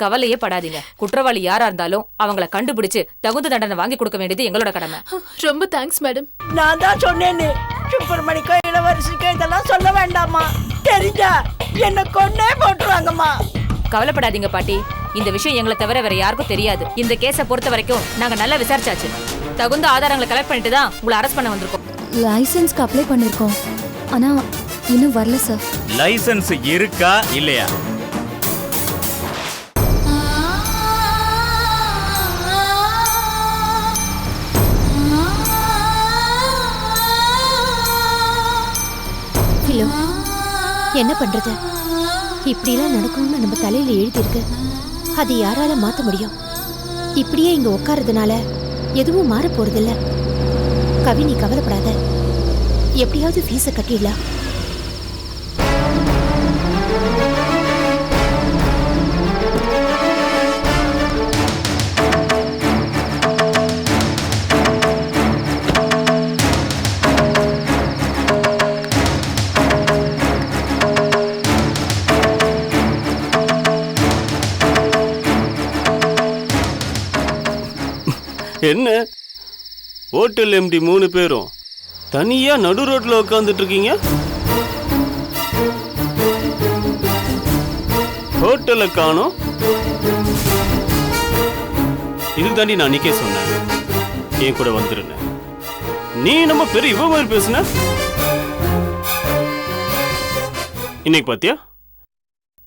கவலையே படாதீங்க. குற்றவாளி யாரா இருந்தாலும் அவங்கள கண்டுபிடிச்சு தகுந்த தண்டனை வாங்கி கொடுக்க வேண்டியது எங்களோட கடமை. ரொம்ப தேங்க்ஸ் மேடம். நான் தான் சொன்னேன்னு சுப்பிரமணிக்கோ இளவரசிக்கோ இதெல்லாம் சொல்ல வேண்டாமா? தெரிஞ்சா என்ன கொன்னே போட்டுருவாங்கம்மா. கவலைப்படாதீங்க பாட்டி, இந்த விஷயம் எங்களை தவிர வேற யாருக்கும் தெரியாது. இந்த கேஸை பொறுத்த வரைக்கும் நாங்க நல்லா விசாரிச்சாச்சு. தகுந்த ஆதாரங்களை கலெக்ட் பண்ணிட்டு தான் உங்களை அரெஸ்ட் பண்ண வந்திருக்கோம். லைசென்ஸ்க்கு அப்ளை பண்ணிருக்கோம், ஆனா இன்னும் வரல சார். லைசென்ஸ் இருக்கா இல்லையா? ஹலோ, என்ன பண்றது? இப்படிலாம் நடக்கும்னு நம்ம தலையில எழுதியிருக்கு. அது யாரால மாத்த முடியும்? இப்படியே இங்க உட்கார்றதுனால எதுவும் மாற போறதில்ல. கவி, நீ கவலைப்படாத, எப்படியாவது ஃபீஸை கட்டிடலாம். என்ன ஹோட்டல் எம்டி 3 பேரும் தனியா நடு ரோட்ல உட்காந்துட்டு இருக்கீங்க? ஹோட்டலை காணோம். இதுக்கு தாண்டி நான் அன்னைக்கே சொன்னேன் என் கூட வந்துருந்தேன். நீ நம்ம பெரிய இவ மாதிரி பேசுன. இன்னைக்கு பாத்தியா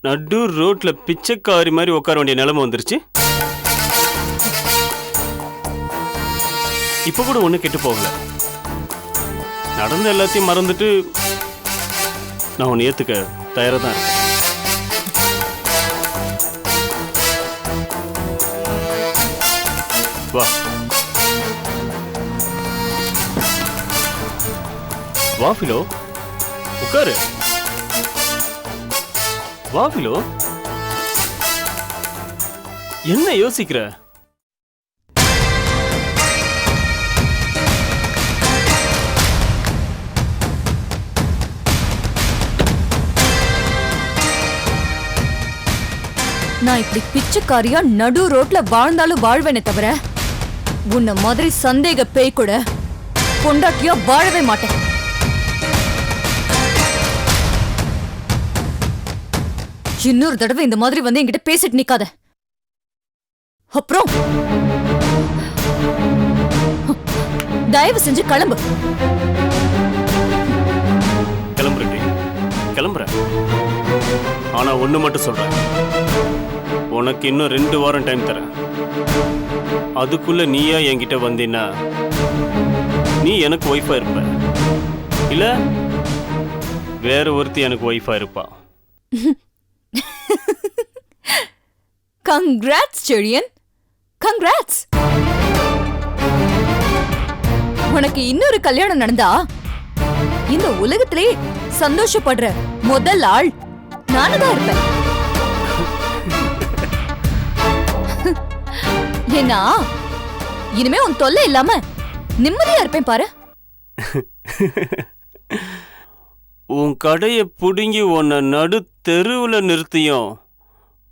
நடு ரோட்ல பிச்சைக்காரி மாதிரி உட்கார வேண்டிய நிலைமை வந்துருச்சு. இப்ப கூட ஒண்ணு கெட்டு போகல. நடந்த எல்லாத்தையும் மறந்துட்டு நான் உன்னை ஏத்துக்க தயாரா தான் இருக்கேன். வா வா ஃபிலோ, உட்காரு. வா ஃபிலோ, என்ன யோசிக்கிற? நான் இப்படி பிச்சைக்காரியா நடு ரோட்ல வாழ்ந்தாலும் வாழ்வேனே தவிர உன்ன மாதிரி சந்தேக பேய் கூட பொண்டாட்டியா வாழவே மாட்டேன். இன்னொரு தடவை இந்த மாதிரி வந்து என்கிட்ட பேசிட்டு நிக்காத. அப்புறம் தயவு செஞ்சு கிளம்பு. கிளம்புறேன். ஆனா ஒண்ணு மட்டும் சொல்றேன், உனக்கு இன்னும் 2 வாரம் டைம் தரேன். அதுக்குள்ள நீயா என்கிட்ட வந்தீன்னா நீ எனக்கு ஒய்ஃபா இருப்ப, இல்ல வேற ஒருத்தி எனக்கு ஒய்ஃபா இருப்பா. Congrats Chezhiyan, congrats. உனக்கு இன்னொரு கல்யாணம் நடந்தா இந்த உலகத்திலே சந்தோஷப்படுற முதல் ஆள் நானுதான் இருப்பேன். ஏன்னா இனிமே உன் தொல்லை இல்லாம நிம்மதியா இருப்பேன் பாரு. உன் கடையை புடுங்கி உன்னை நடு தெருவுல நிறுத்தியும்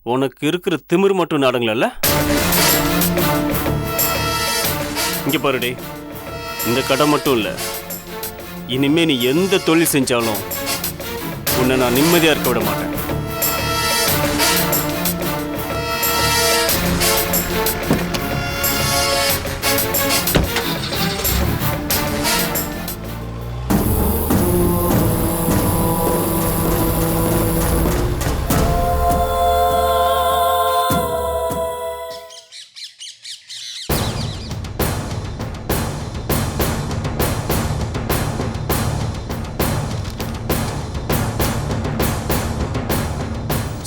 உனக்கு இருக்கிற திமிரு மட்டும் நாடுங்கள. இங்க பாருடி, இந்த கடை மட்டும் இல்ல, இனிமே நீ எந்த தொழில் செஞ்சாலும் உன்னை நான் நிம்மதியா இருக்க விட மாட்டேன்.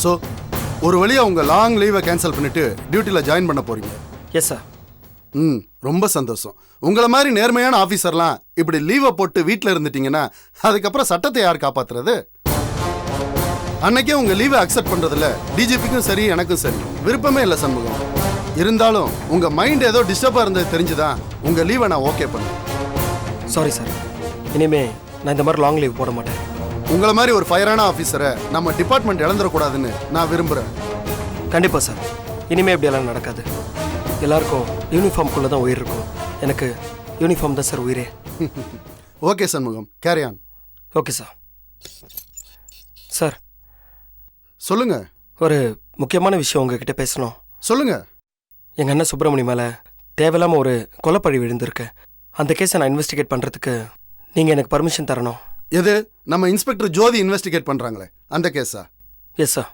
ஸோ ஒரு வழியாக உங்கள் லாங் லீவை கேன்சல் பண்ணிவிட்டு டியூட்டியில் ஜாயின் பண்ண போகிறீங்க. Yes sir. ரொம்ப சந்தோஷம். உங்களை மாதிரி நேர்மையான ஆஃபீஸர்லாம் இப்படி லீவை போட்டு வீட்டில் இருந்துட்டீங்கன்னா அதுக்கப்புறம் சட்டத்தை யார் காப்பாற்றுறது? அன்னைக்கே உங்கள் லீவை அக்செப்ட் பண்ணுறதில்ல டிஜிபிக்கும் சரி எனக்கும் சரி விருப்பமே இல்லை சண்முகம். இருந்தாலும் உங்கள் மைண்ட் ஏதோ டிஸ்டர்பாக இருந்தது தெரிஞ்சுதான் உங்கள் லீவை நான் ஓகே பண்ணேன். சாரி சார், இனிமே நான் இந்த மாதிரி லாங் லீவ் போட மாட்டேன். உங்களை மாதிரி ஒரு ஃபயரான ஆஃபீஸரை நம்ம டிபார்ட்மெண்ட் இழந்துடக்கூடாதுன்னு நான் விரும்புகிறேன். கண்டிப்பாக சார். இனிமே இப்படியெல்லாம் நடக்காது. எல்லாருக்கும் யூனிஃபார்ம்குள்ளே தான் உயிர் இருக்கும். எனக்கு யூனிஃபார்ம் தான் சார் உயிரே. Okay Shanmugam, carry on. Okay sir. Sir, சொல்லுங்க. ஒரு முக்கியமான விஷயம் உங்ககிட்ட பேசணும். சொல்லுங்க. எங்கள் அண்ணன் சுப்பிரமணி மேலே தேவையில்லாமல் ஒரு கொலைப்பழி விழுந்திருக்கு. அந்த கேஸை நான் இன்வெஸ்டிகேட் பண்ணுறதுக்கு நீங்கள் எனக்கு பர்மிஷன் தரணும். எது? நம்ம இன்ஸ்பெக்டர் ஜோதி இன்வெஸ்டிகேட் பண்றாங்களே அந்த கேஸா? Yes sir.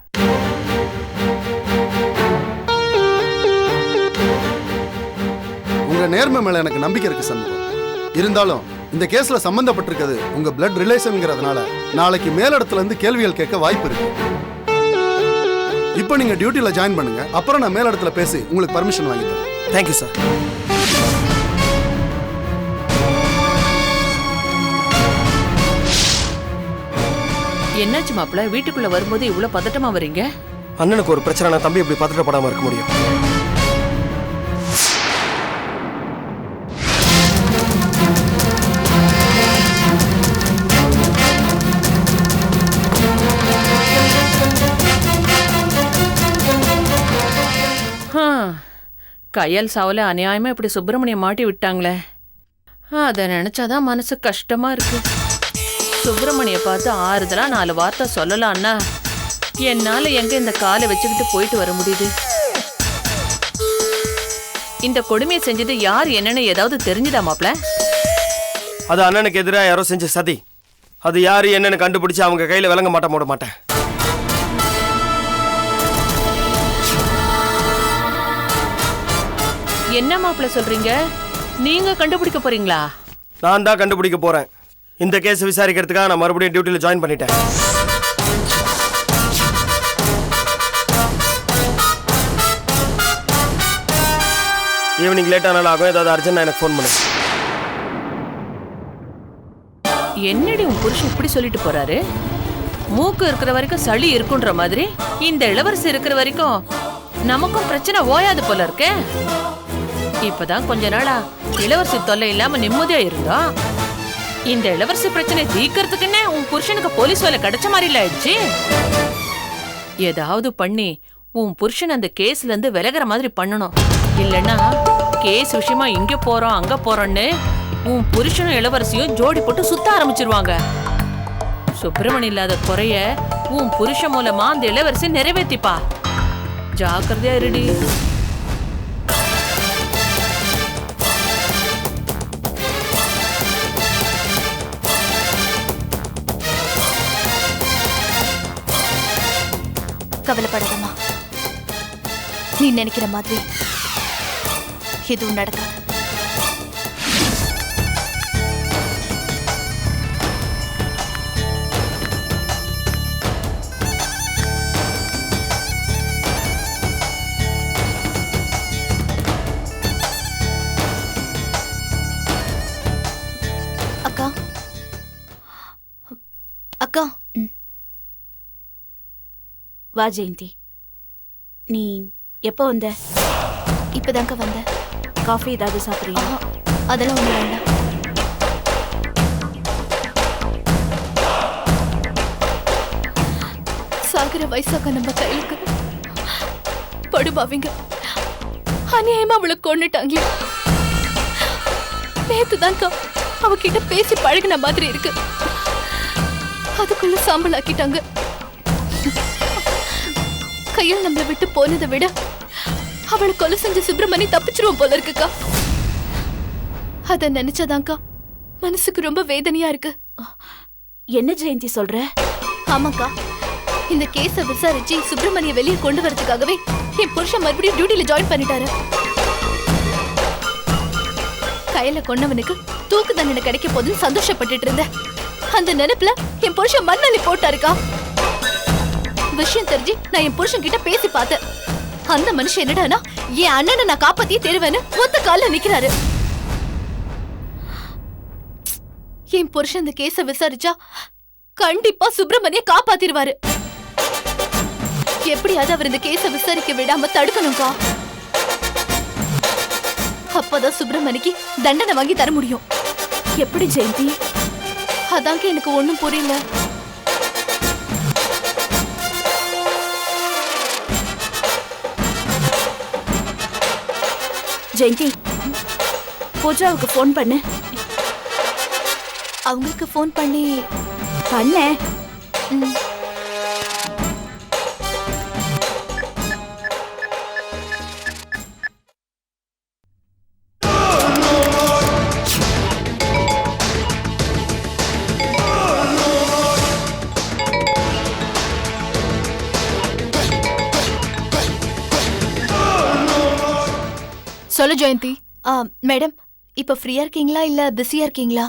உங்க நேர்மை மேல எனக்கு நம்பிக்கை இருக்கு சண்முகம். இருந்தாலும் இந்த கேஸ்ல சம்பந்தப்பட்டிருக்கிறது உங்க பிளட் ரிலேஷன்ங்கிறதுனால நாளைக்கு மேலிடத்துல இருந்து கேள்விகள் கேட்க வாய்ப்பு இருக்கு. இப்போ நீங்க டியூட்டில ஜாயின் பண்ணுங்க. அப்புறம் நான் மேலிடத்துல பேசி உங்களுக்கு பர்மிஷன் வாங்கி தரேன். Thank you sir. என்னாச்சு மாப்பிள்ள? வீட்டுக்குள்ள வரும்போது இவ்வளவு பதட்டமா வரீங்க? அண்ணனுக்கு ஒரு பிரச்சனை, நான் தம்பி இப்படி பதட்டப்படாமல் இருக்க முடியும்? கையல் சாவல அநியாயமா இப்படி சுப்பிரமணியம் மாட்டி விட்டாங்களே. அதை நினைச்சாதான் மனசு கஷ்டமா இருக்கு. சுப்பிரமணிய பார்த்து ஆறுதலா 4 வார்த்தை சொல்லலான்னா என்னால எங்க இந்த காலை வச்சுக்கிட்டு போயிட்டு வர முடியுது? இந்த கொடுமையை செஞ்சது யார் என்னன்னு ஏதாவது தெரிஞ்சுதா மாப்ள? அது அண்ணனுக்கு எதிராக யாரோ செஞ்ச சதி. அது யாரு என்னன்னு கண்டுபிடிச்சு அவங்க கையில விளங்க மாட்ட போட மாட்டேன். என்ன மாப்ள சொல்றீங்க? நீங்க கண்டுபிடிக்க போறீங்களா? நான் தான் கண்டுபிடிக்க போறேன். இந்த கேஸ் விசாரிக்கிறதுக்காக நான் மறுபடியும் டியூட்டியில் ஜாயின் பண்ணிட்டேன். ஈவினிங் லேட் ஆனாலும் ஆகும். ஏதாவது அர்ஜென்ட் எனக்கு ஃபோன் பண்ணு. என்னடி உன் புருஷன் இப்படி சொல்லிட்டு போறாரு? மூக்கு இருக்கிற வரைக்கும் சளி இருக்குன்ற மாதிரி இந்த இளவரசி இருக்கிற வரைக்கும் நமக்கும் பிரச்சனை ஓயாது போல இருக்கே. இப்பதான் கொஞ்ச நாளா இளவரசி தொல்லை இல்லாம நிம்மதியா இருந்தோம். இந்த இளவரசி பிரச்சனை தீர்க்கறதுக்குன்னே உன் புருஷனுக்கு போலீஸ் வேலை கிடைச்ச மாதிரி ஆயிடுச்சு. ஏதாவது பண்ணி உன் புருஷன் அந்த கேஸ்ல இருந்து விலகிற மாதிரி பண்ணணும். இல்லைன்னா கேஸ் விஷயமா இங்க போறோம் அங்க போறோம்னு உன் புருஷனும் இளவரசியும் ஜோடி போட்டு சுத்த ஆரம்பிச்சிருவாங்க. சுப்பிரமணி இல்லாத குறைய உன் புருஷன் மூலமா அந்த இளவரசி நிறைவேற்றிப்பா. ஜாக்கிரதையா இருடி. கவலைப்படாதம்மா. நீ நினைக்கிற மாதிரி எதுவும் நடக்காது. அக்கா, அக்கா, வா ஜெயந்தி. நீ எப்போ வந்த? இப்பதாங்க வந்த. காஃபி ஏதாவது சாப்பிட்றீங்க? அதெல்லாம் ஒண்ணு வேண்டாம். சாகிற வயசாக்க நம்ம கையிலுக்கு படுபாவிங்க அநியாயமா அவளை கொண்டுட்டாங்களே. நேத்துதான்க்கா அவகிட்ட பேசி பழகின மாதிரி இருக்கு. அதுக்குள்ள சாம்பல் ஆக்கிட்டாங்க. கையில் நம்மளை விட்டு போனதை விட அவளை கொலை செஞ்ச சுப்பிரமணி தப்பிச்சிருவோம் போல இருக்குக்கா. அத நினைச்சதான்க்கா மனசுக்கு ரொம்ப வேதனையா இருக்கு. என்ன ஜெயந்தி சொல்ற? ஆமாக்கா, இந்த கேஸ விசாரிச்சு சுப்பிரமணிய வெளியே கொண்டு வரதுக்காகவே என் புருஷன் மறுபடியும் டியூட்டில ஜாயின் பண்ணிட்டாரு. கையில கொண்டவனுக்கு தூக்கு தண்டனை கிடைக்க போதுன்னு சந்தோஷப்பட்டுட்டு இருந்தேன். அந்த நினைப்புல என் புருஷன் மண்ணள்ளி போட்டாருக்கா. விஷயம் தெரிஞ்சு நான் என் புருஷன் கிட்ட பேசி பார்த்தேன். அந்த மனுஷன் என்னடானா என் அண்ணனை நான் காப்பாத்தியே தருவேன்னு ஒத்த கால்ல நிக்கிறாரு. என் புருஷன் இந்த கேஸ விசாரிச்சா கண்டிப்பா சுப்பிரமணிய காப்பாத்திருவாரு. எப்படியாவது அவர் இந்த கேஸ விசாரிக்க விடாம தடுக்கணும்க்கா. அப்பதான் சுப்பிரமணிக்கு தண்டனை வாங்கி தர முடியும். எப்படி ஜெயந்தி? அதாங்க எனக்கு ஒண்ணும் புரியல. ஜெயந்தி, பூஜாவுக்கு ஃபோன் பண்ணு. அவங்களுக்கு ஃபோன் பண்ணி பண்ணேன். சொல்லு ஜெயந்தி. மேடம் இப்போ ஃப்ரீயா இருக்கீங்களா இல்ல பிஸியா இருக்கீங்களா?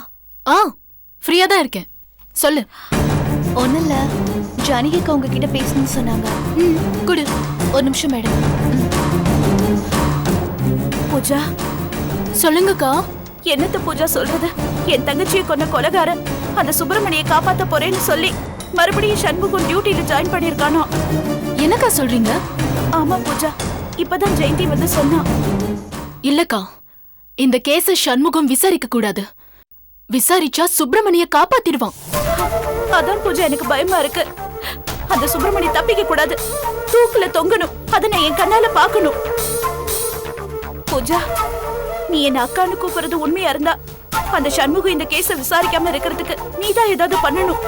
ஃப்ரீயா தான் இருக்கேன், சொல்லு. ஒன்றும் இல்லை, ஜானகிக்கு உங்ககிட்ட பேசணும்னு சொன்னாங்க. குடு. ஒரு நிமிஷம் மேடம். பூஜா, சொல்லுங்கக்கா. என்னத்த பூஜா சொல்றது? என் தங்கச்சியை கொன்ன கொலைகாரன் அந்த சுப்பிரமணியை காப்பாத்த போறேன்னு சொல்லி மறுபடியும் சண்முகம் டியூட்டில ஜாயின் பண்ணிருக்கானோ. என்னக்கா சொல்றீங்க? ஆமா பூஜா, இப்பதான் ஜெயந்தி வந்து சொன்னா. இல்லக்கா, இந்த கேஸ சண்முகம் விசாரிக்க கூடாது. விசாரிச்சா சுப்பிரமணிய காப்பாத்திடுவான். அதான் பூஜா எனக்கு பயமா இருக்கு. அந்த சுப்பிரமணி தப்பிக்க கூடாது, தூக்குல தொங்கணும். அதை நான் என் கண்ணால பாக்கணும். பூஜா, நீ என்ன அக்கான்னு கூப்பிடுறது உண்மையா இருந்தா அந்த சண்முகம் இந்த கேஸ விசாரிக்காம இருக்கிறதுக்கு நீதான் ஏதாவது பண்ணணும்.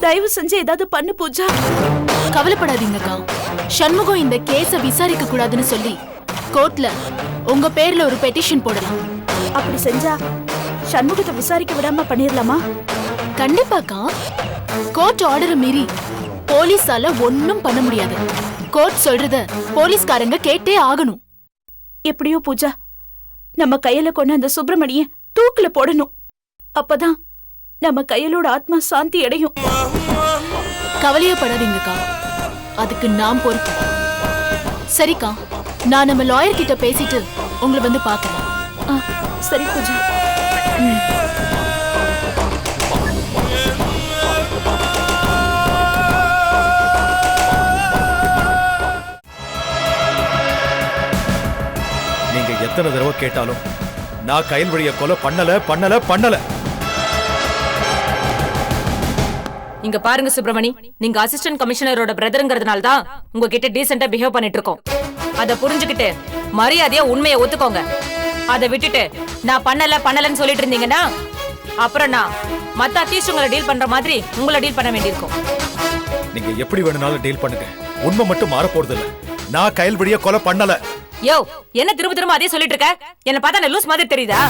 தயவு செஞ்சு ஏதாவது பண்ணு பூஜா. கவலைப்படாதீங்கக்கா, சண்முகம் இந்த கேஸ விசாரிக்க கூடாதுன்னு சொல்லி கோர்ட்ல உங்க பேர்ல ஒரு பெட்டிஷன் போடலாம். அப்படி செஞ்சா சண்முகத்தை விசாரிக்க விடாம பண்ணிரலாமா? கண்டிப்பாக்கா. கோர்ட் ஆர்டரை மீறி போலீஸால ஒன்னும் பண்ண முடியாது. கோர்ட் சொல்றத போலீஸ்காரங்க கேட்டே ஆகணும். எப்படியோ பூஜா, நம்ம கையில கொண்டு அந்த சுப்பிரமணிய தூக்குல போடணும். அப்பதான் நம்ம கையிலோட ஆத்மா சாந்தி அடையும். கவலையப்படாதீங்கக்கா, அதுக்கு நான் பொறுப்பு. சரிக்கா, நான் நம்ம லாயர் கிட்ட பேசிட்டு உங்களை வந்து பார்க்கறேன். சரி பூஜா. நீங்க எத்தனை தடவை கேட்டாலும் நான் கயல்வழியை கொலை பண்ணல. இங்க பாருங்க சுப்பிரமணி, நீங்க அசிஸ்டன்ட் கமிஷனரோட பிரதர்ங்கிறதுனால தான் உங்ககிட்ட டீசெண்டா பிஹேவ் பண்ணிட்டு இருக்கோம். அத புரிஞ்சுக்கிட்டு மரியாதையா உண்மையை ஒத்துக்கோங்க. அதை விட்டுட்டு நான் பண்ணலன்னு சொல்லிட்டு இருந்தீங்கன்னா அப்புறம் நான் மத்த அத்தியூஷங்களை டீல் பண்ற மாதிரி உங்களை டீல் பண்ண வேண்டியிருக்கும். நீங்க எப்படி வேணும்னாலும் டீல் பண்ணுங்க, உண்மை மட்டும் மாற போறது இல்ல. நான் கயல்வழியை கொலை பண்ணல. யோ, என்ன திரும்ப அதே சொல்லிட்டு இருக்க? என்ன பார்த்தா நான் லூஸ் மாதிரி தெரியுதா?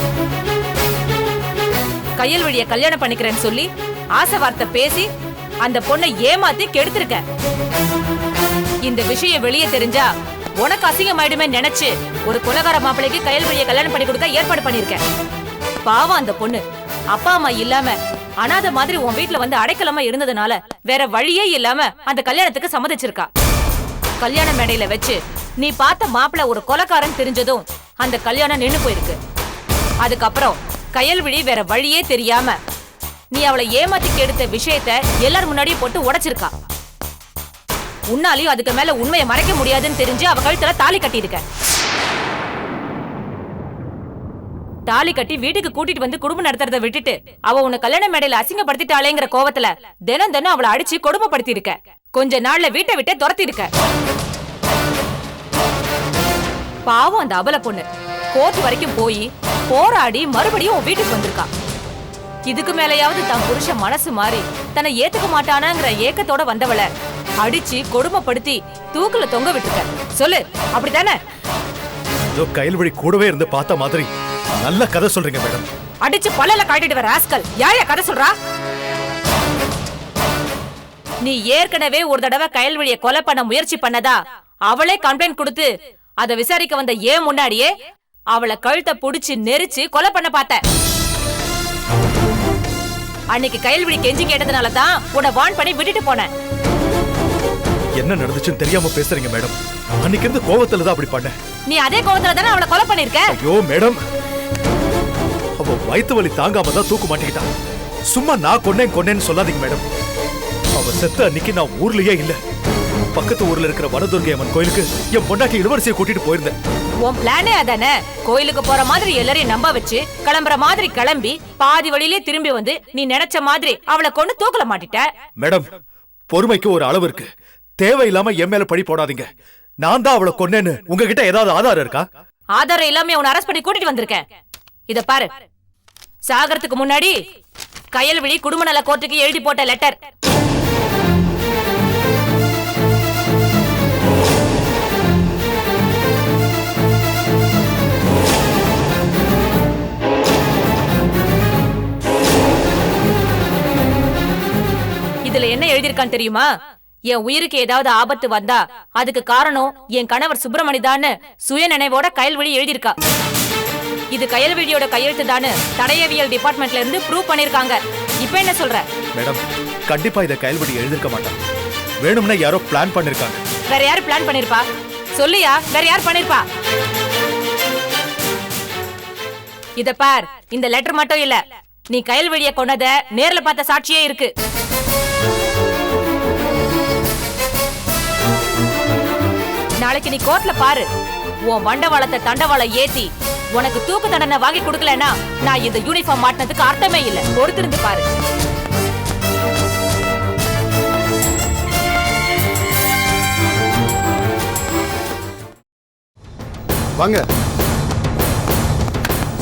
கயல்வழியை கல்யாணம் பண்ணிக்கிறேன்னு சொல்லி ஆசை வார்த்தை பேசி அந்த பொண்ணை ஏமாத்தி கெடுத்திருக்க. இந்த விஷயம் வெளியே தெரிஞ்சா உனக்கு அசிங்கமாயிடுமே நினைச்சு ஒரு கொலைகார மாப்பிளைக்கு கயல்வழியை கல்யாணம் பண்ணி கொடுக்க ஏற்பாடு பண்ணிருக்க. பாவம் அந்த பொண்ணு அப்பா அம்மா இல்லாம அனாதை மாதிரி உன் வீட்டுல வந்து அடைக்கலமா இருந்ததுனால வேற வழியே இல்லாம அந்த கல்யாணத்துக்கு சம்மதிச்சிருக்கா. கல்யாண மேடையில வச்சு நீ பார்த்த மாப்பிள ஒரு கொலைகாரன் தெரிஞ்சதும் அந்த கல்யாணம் நின்னு போயிருக்கு. அதுக்கப்புறம் கயல்விழி வேற வழியே தெரியாம நீ அவளை ஏமாத்தி கெடுத்த விஷயத்த எல்லாரும் முன்னாடியே போட்டு உடைச்சிருக்கா. உன்னாலையும் அதுக்கு மேல உண்மையை மறைக்க முடியாதுன்னு தெரிஞ்சு அவ கழுத்துல தாலி கட்டியிருக்க. தாலி கட்டி வீட்டுக்கு கூட்டிட்டு வந்து குடும்பம் நடத்துறத விட்டுட்டு அவ உன்னை கல்யாண மேடையில அசிங்கப்படுத்திட்டாளேங்கிற கோவத்துல தினம் அவளை அடிச்சு கொடுமைப்படுத்தி இருக்க. கொஞ்ச நாள்ல வீட்டை விட்டே துரத்தி இருக்க. பாவம் அந்த அபல பொண்ணு கோர்ட் வரைக்கும் போய் போராடி மறுபடியும் உன் வீட்டுக்கு வந்திருக்கா. இதுக்கு மேலையாவது தான் புருஷன் மனசு மாறி தன்னை ஏத்துக்க மாட்டானாங்கிற ஏக்கத்தோட வந்தவளை அடிச்சு கொடுமைப்படுத்தி தூக்குல தொங்க விட்டுருக்க. சொல்லு, அப்படித்தானே? கயல்வழி கூடவே இருந்து பார்த்த மாதிரி நல்ல கதை சொல்றீங்க மேடம். அடிச்சு பல்லல காட்டிட்டு வர ராஸ்கல், யாரையா கதை சொல்றா? நீ ஏற்கனவே ஒரு தடவை கயல்வழியை கொலை பண்ண முயற்சி பண்ணதா அவளே கம்ப்ளைண்ட் கொடுத்து அதை விசாரிக்க வந்த ஏன் முன்னாடியே அவளை கழுத்தை புடிச்சு நெரிச்சு கொலை பண்ண பார்த்த. அன்னைக்கு கயல்வழி கெஞ்சி கேட்டதுனாலதான் உன்னை வான் பண்ணி விட்டுட்டு போனேன். என்ன நடந்துச்சுன்னு தெரியாம பேசுறீங்க மேடம். அன்னைக்கு இருந்து கோவத்துல தான் அப்படி பண்ண. நீ அதே கோவத்துல தானே அவளை கொலை பண்ணிருக்க. ஐயோ மேடம், அவ வயித்து வலி தாங்காம தான் தூக்கு மாட்டிக்கிட்டான். சும்மா நான் கொன்னேன்னு சொல்லாதீங்க மேடம். அவ செத்த அன்னைக்கு நான் ஊர்லயே இல்ல. பக்கத்து ஊர்ல இருக்கிற வனதுர்கை அம்மன் கோயிலுக்கு என் பொண்டாட்டி இளவரசியை கூட்டிட்டு போயிருந்தேன். உன் பிளானே அதானே? கோயிலுக்கு போற மாதிரி எல்லாரையும் நம்ப வச்சு கிளம்புற மாதிரி கிளம்பி பாதி வழியிலே திரும்பி வந்து நீ நினைச்ச மாதிரி அவளை கொண்டு தூக்கல மாட்டிட்ட. மேடம், பொறுமைக்கு ஒரு அளவு இருக்கு. தேவையில்லாம என் மேல பழி போடாதீங்க. நான் தான் அவளை கொன்னேன்னு உங்ககிட்ட ஏதாவது ஆதாரம் இருக்கா? ஆதாரம் இல்லாம உன்னை அரெஸ்ட் பண்ணி கூட்டிட்டு வந்திருக்கேன். இத பாரு, சாகறதுக்கு முன்னாடி கயல்விழி குடும்ப நல கோர்ட்டுக்கு எழுதி போட்ட லெட்டர். இதுல என்ன எழுதியிருக்கான்னு தெரியுமா? என் உயிருக்கு ஏதாவது ஆபத்து வந்தா அதுக்கு காரணம் என் கணவர் சுப்பிரமணி தான் சுய நினைவோட கயல்விழி எழுதியிருக்கா. இது கயல்விழியோட கையெழுத்து தான் தடயவியல் டிபார்ட்மெண்ட்ல இருந்து ப்ரூவ் பண்ணிருக்காங்க. இப்ப என்ன சொல்ற? மேடம், கண்டிப்பா இத கயல்விழி எழுதிருக்க மாட்டான். வேணும்னா யாரோ பிளான் பண்ணிருக்காங்க. வேற யாரு பிளான் பண்ணிருப்பா? சொல்லியா, வேற யார் பண்ணிருப்பா? இத பார், இந்த லெட்டர் மட்டும் இல்ல, நீ கயல்விழிய கொன்னத நேர்ல பார்த்த சாட்சியே இருக்கு. நாளைக்கு நீ கோர்ட்ல பாரு, உன் வண்டவாளத்தை தண்டவாள ஏத்தி உனக்கு தூக்கு தண்டனை வாங்கி கொடுக்கலன்னா நான் இந்த யூனிஃபார்ம் மாட்டினதுக்கு அர்த்தமே இல்ல. பொறுத்திருந்து பாரு. வாங்க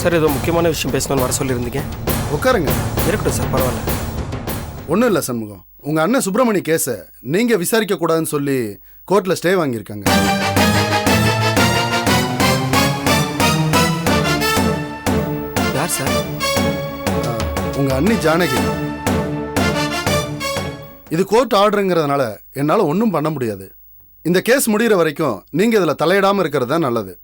சார், ஏதோ முக்கியமான விஷயம் பேசணும்னு வர சொல்லியிருந்தீங்க. உட்காருங்க. இருக்கட்டும் சார், பரவாயில்ல. ஒன்றும் இல்லை சண்முகம், உங்கள் அண்ணன் சுப்பிரமணி கேஸை நீங்கள் விசாரிக்க கூடாதுன்னு சொல்லி கோர்ட்டில் ஸ்டே வாங்கியிருக்காங்க. யார் சார்? உங்கள் அண்ணி ஜானகி. இது கோர்ட் ஆர்டருங்கிறதுனால என்னால் ஒன்றும் பண்ண முடியாது. இந்த கேஸ் முடிகிற வரைக்கும் நீங்கள் இதில் தலையிடாமல் இருக்கிறது தான் நல்லது.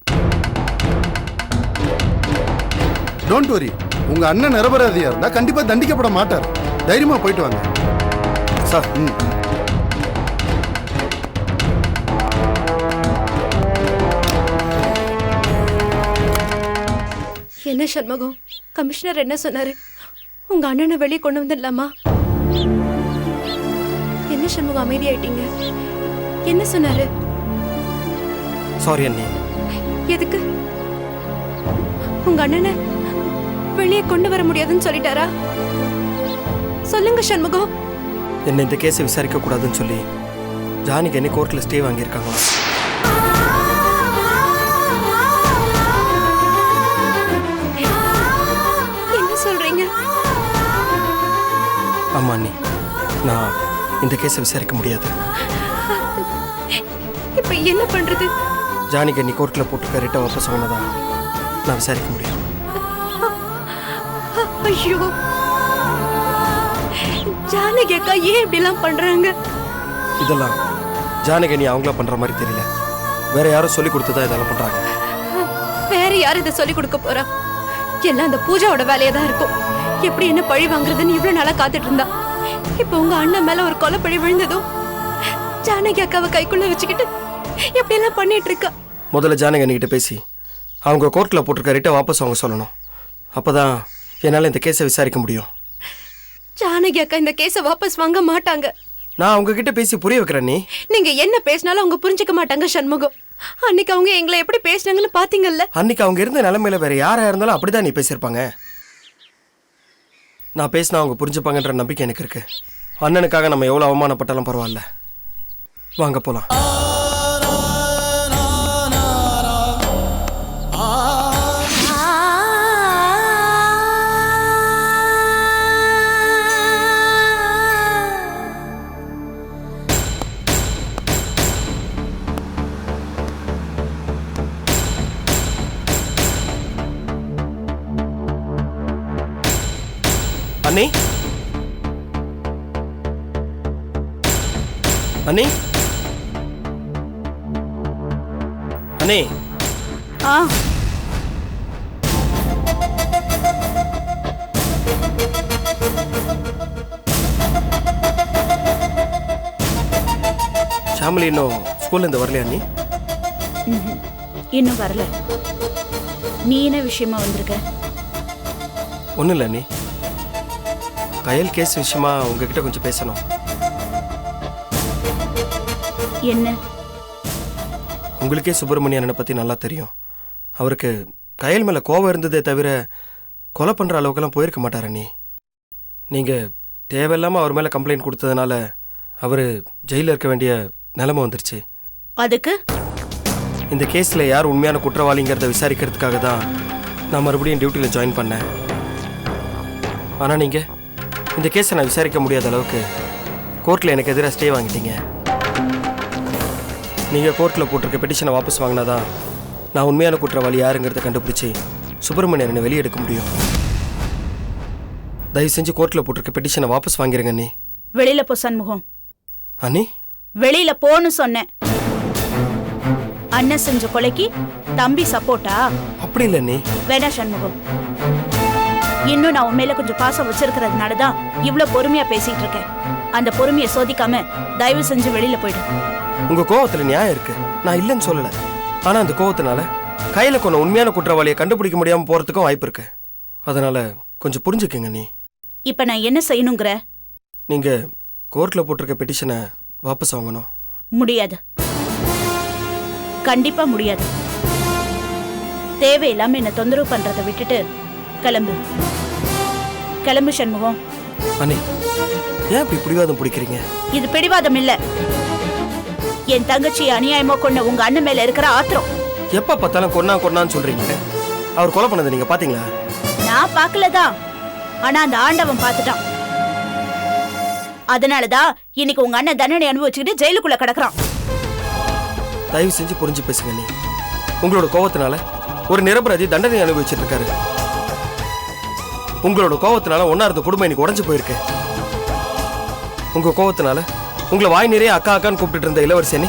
டோன்ட் வரி, உங்கள் அண்ணன் நிரபராதியாக இருந்தால் கண்டிப்பாக தண்டிக்கப்பட மாட்டார். தைரியமாக போயிட்டு வாங்க சார். என்ன சண்முகம், கமிஷனர் என்ன சொன்னாரு? உங்க அண்ணனை வெளியே கொண்டு வந்துடலாமா? என்ன சண்முகம் அமைதியாயிட்டீங்க? என்ன சொன்னாரு? சாரி அண்ணி. எதுக்கு? உங்க அண்ணனை வெளியே கொண்டு வர முடியாதுன்னு சொல்லிட்டாரா? சொல்லுங்க சண்முகம். என்ன இந்த கேஸை விசாரிக்க கூடாதுன்னு சொல்லி ஜானிக்கு என்ன கோர்ட்ல ஸ்டே வாங்கியிருக்காங்களா? என்ன சொல்றீங்க? ஆமா அண்ணி, நான் இந்த கேஸை விசாரிக்க முடியாது. இப்ப என்ன பண்றது? ஜானிக்கு என்ன கோர்ட்ல போட்டு ரிட்ட வாபஸ் வாங்கினதா நான் விசாரிக்க முடியும். ஐயோ, ஜானகி அக்கா ஏன் இப்படிலாம் பண்றாங்க? இதெல்லாம் ஜானகி நீ அவங்களா பண்ற மாதிரி தெரியல. வேற யாரும் சொல்லி கொடுத்துதான் இதெல்லாம் பண்றாங்க. வேற யார் இதை சொல்லி கொடுக்க போறா? எல்லாம் அந்த பூஜாவோட வேலையா தான் இருக்கும். எப்படி என்ன பழி வாங்குறதுன்னு இவ்வளவு நாளா காத்துட்டு இருந்தா. இப்ப உங்க அண்ணன் மேல ஒரு கொலை பழி விழுந்ததும் ஜானகி அக்காவை கைக்குள்ள வச்சுக்கிட்டு எப்படி எல்லாம் பண்ணிட்டு இருக்கா. முதல்ல ஜானகி அண்ணிக்கிட்ட பேசி அவங்க கோர்ட்ல போட்டிருக்க ரிட்ட வாபஸ் அவங்க சொல்லணும். அப்பதான் என்னால இந்த கேஸை விசாரிக்க முடியும். ஜானகி அக்கா இந்த கேஸை வாபஸ் வாங்க மாட்டாங்க. நான் அவங்க கிட்ட பேசி புரிய வைக்கிறேன். நீங்க என்ன பேசினாலும் அவங்க புரிஞ்சுக்க மாட்டாங்க சண்முகம். அன்னைக்கு அவங்க எங்களை எப்படி பேசினாங்கன்னு பாத்தீங்கல்ல? அன்னைக்கு அவங்க இருந்த நிலைமையில வேற யாரா இருந்தாலும் அப்படிதான் நீ பேசியிருப்பாங்க. நான் பேசினா அவங்க புரிஞ்சுப்பாங்கன்ற நம்பிக்கை எனக்கு இருக்கு. அண்ணனுக்காக நம்ம எவ்வளவு அவமானப்பட்டாலும் பரவாயில்ல. வாங்க போலாம். அண்ணி, அண்ணி, அண்ணி. ஷாமிலி இன்னும் ஸ்கூல்ல இருந்து வரலையா அண்ணி? இன்னும் வரல. நீ என்ன விஷயமா வந்திருக்க? ஒன்றும் இல்லை அண்ணி, கயல் கேஸ் விஷயமா உங்ககிட்ட கொஞ்சம் பேசணும். என்ன? உங்களுக்கே சுப்பிரமணிய அண்ணனை பற்றி நல்லா தெரியும். அவருக்கு கயல் மேலே கோபம் இருந்ததே தவிர கொலை பண்ணுற அளவுக்கெல்லாம் போயிருக்க மாட்டார் அண்ணி. நீங்கள் தேவையில்லாமல் அவர் மேலே கம்ப்ளைண்ட் கொடுத்ததுனால அவர் ஜெயிலில் இருக்க வேண்டிய நிலைமை வந்துருச்சு. அதுக்கு இந்த கேஸில் யார் உண்மையான குற்றவாளிங்கிறத விசாரிக்கிறதுக்காக தான் நான் மறுபடியும் டியூட்டியில் ஜாயின் பண்ணேன். ஆனால் நீங்கள் இந்த கேஸை நான் விசாரிக்க முடியாத அளவுக்கு கோர்ட்டில் எனக்கு எதிராக ஸ்டே வாங்கிட்டீங்க. நீங்கள் கோர்ட்டில் போட்டிருக்க பெட்டிஷனை வாபஸ் வாங்கினாதான் நான் உண்மையான குற்றவாளி யாருங்கிறத கண்டுபிடிச்சி சுப்பிரமணியனை வெளியெடுக்க முடியும். தயவு செஞ்சு கோர்ட்டில் போட்டிருக்க பெட்டிஷனை வாபஸ் வாங்கிருங்க அண்ணி. வெளியில போ சண்முகம். அண்ணி வெளியில போன்னு சொன்னேன். அண்ணன் செஞ்ச கொலைக்கு தம்பி சப்போர்ட்டா? அப்படி இல்லை அண்ணி. வேணா சண்முகம், இன்னும் நான் உன் மேல கொஞ்சம் பாசம் வச்சிருக்கிறதுனாலதான் இவ்வளவு பொறுமையா பேசிட்டு இருக்கேன். அந்த பொறுமையை சோதிக்காம தயவு செஞ்சு வெளியில போயிடு. உங்க கோவத்துல நியாயம் இருக்கு, நான் இல்லைன்னு சொல்லல. ஆனா அந்த கோவத்தினால கையில கொண்ட உண்மையான குற்றவாளியை கண்டுபிடிக்க முடியாம போறதுக்கும் வாய்ப்பு இருக்கு. அதனால கொஞ்சம் புரிஞ்சுக்கங்க நீ. இப்ப நான் என்ன செய்யணுங்கிற? நீங்க கோர்ட்ல போட்டிருக்க பெட்டிஷனை வாபஸ் வாங்கணும். முடியாது, கண்டிப்பா முடியாது. தேவையில்லாம என்ன தொந்தரவு பண்றதை விட்டுட்டு கிளம்பு. கிளம்பு சண்முகம். அண்ணே, ஏன் இப்படி பிடிவாதம் பிடிக்கிறீங்க? இது பிடிவாதம் இல்ல, என் தங்கச்சி அநியாயமா கொண்ட உங்க அண்ணன் மேல இருக்கிற ஆத்திரம். எப்ப பார்த்தாலும் கொன்னான்னு சொல்றீங்க. அவர் கொலை பண்ணதை நீங்க பாத்தீங்களா? நான் பாக்கலதான், ஆனா அந்த ஆண்டவன் பாத்துட்டான். அதனாலதான் இன்னைக்கு உங்க அண்ணன் தண்டனை அனுபவிச்சுக்கிட்டு ஜெயிலுக்குள்ள கிடக்குறான். தயவு செஞ்சு புரிஞ்சு பேசுங்க நீ. உங்களோட கோவத்தினால ஒரு நிரபராதி தண்டனை அனுபவிச்சுட்டு இருக்காரு. உங்களோட கோவத்தினால ஒன்னா இருந்த குடும்பம் இன்னைக்கு உடஞ்சு போயிருக்கு. உங்க கோவத்தினால உங்களை வாய் நிறைய அக்கா அக்கான்னு கூப்பிட்டு இருந்த இளவரசி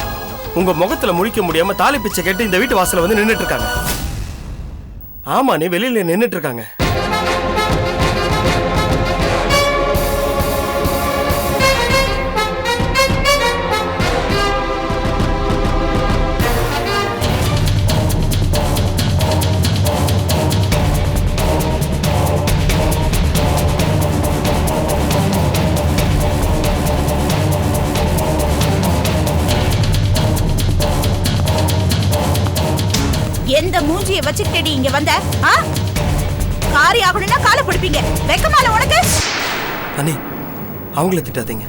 உங்க முகத்துல முழிக்க முடியாம தாலி பிச்சை கேட்டு இந்த வீட்டு வாசல வந்து நின்றுட்டு இருக்காங்க. ஆமா, நீ வெளியில நின்றுட்டு இருக்காங்க. எந்த மூஞ்சியை வச்சுக்கிட்டே இங்க வந்த? காரி ஆகணும்னா காலை பிடிப்பீங்க. வெக்கமால உனக்கு? அண்ணி, அவங்கள திட்டாதீங்க.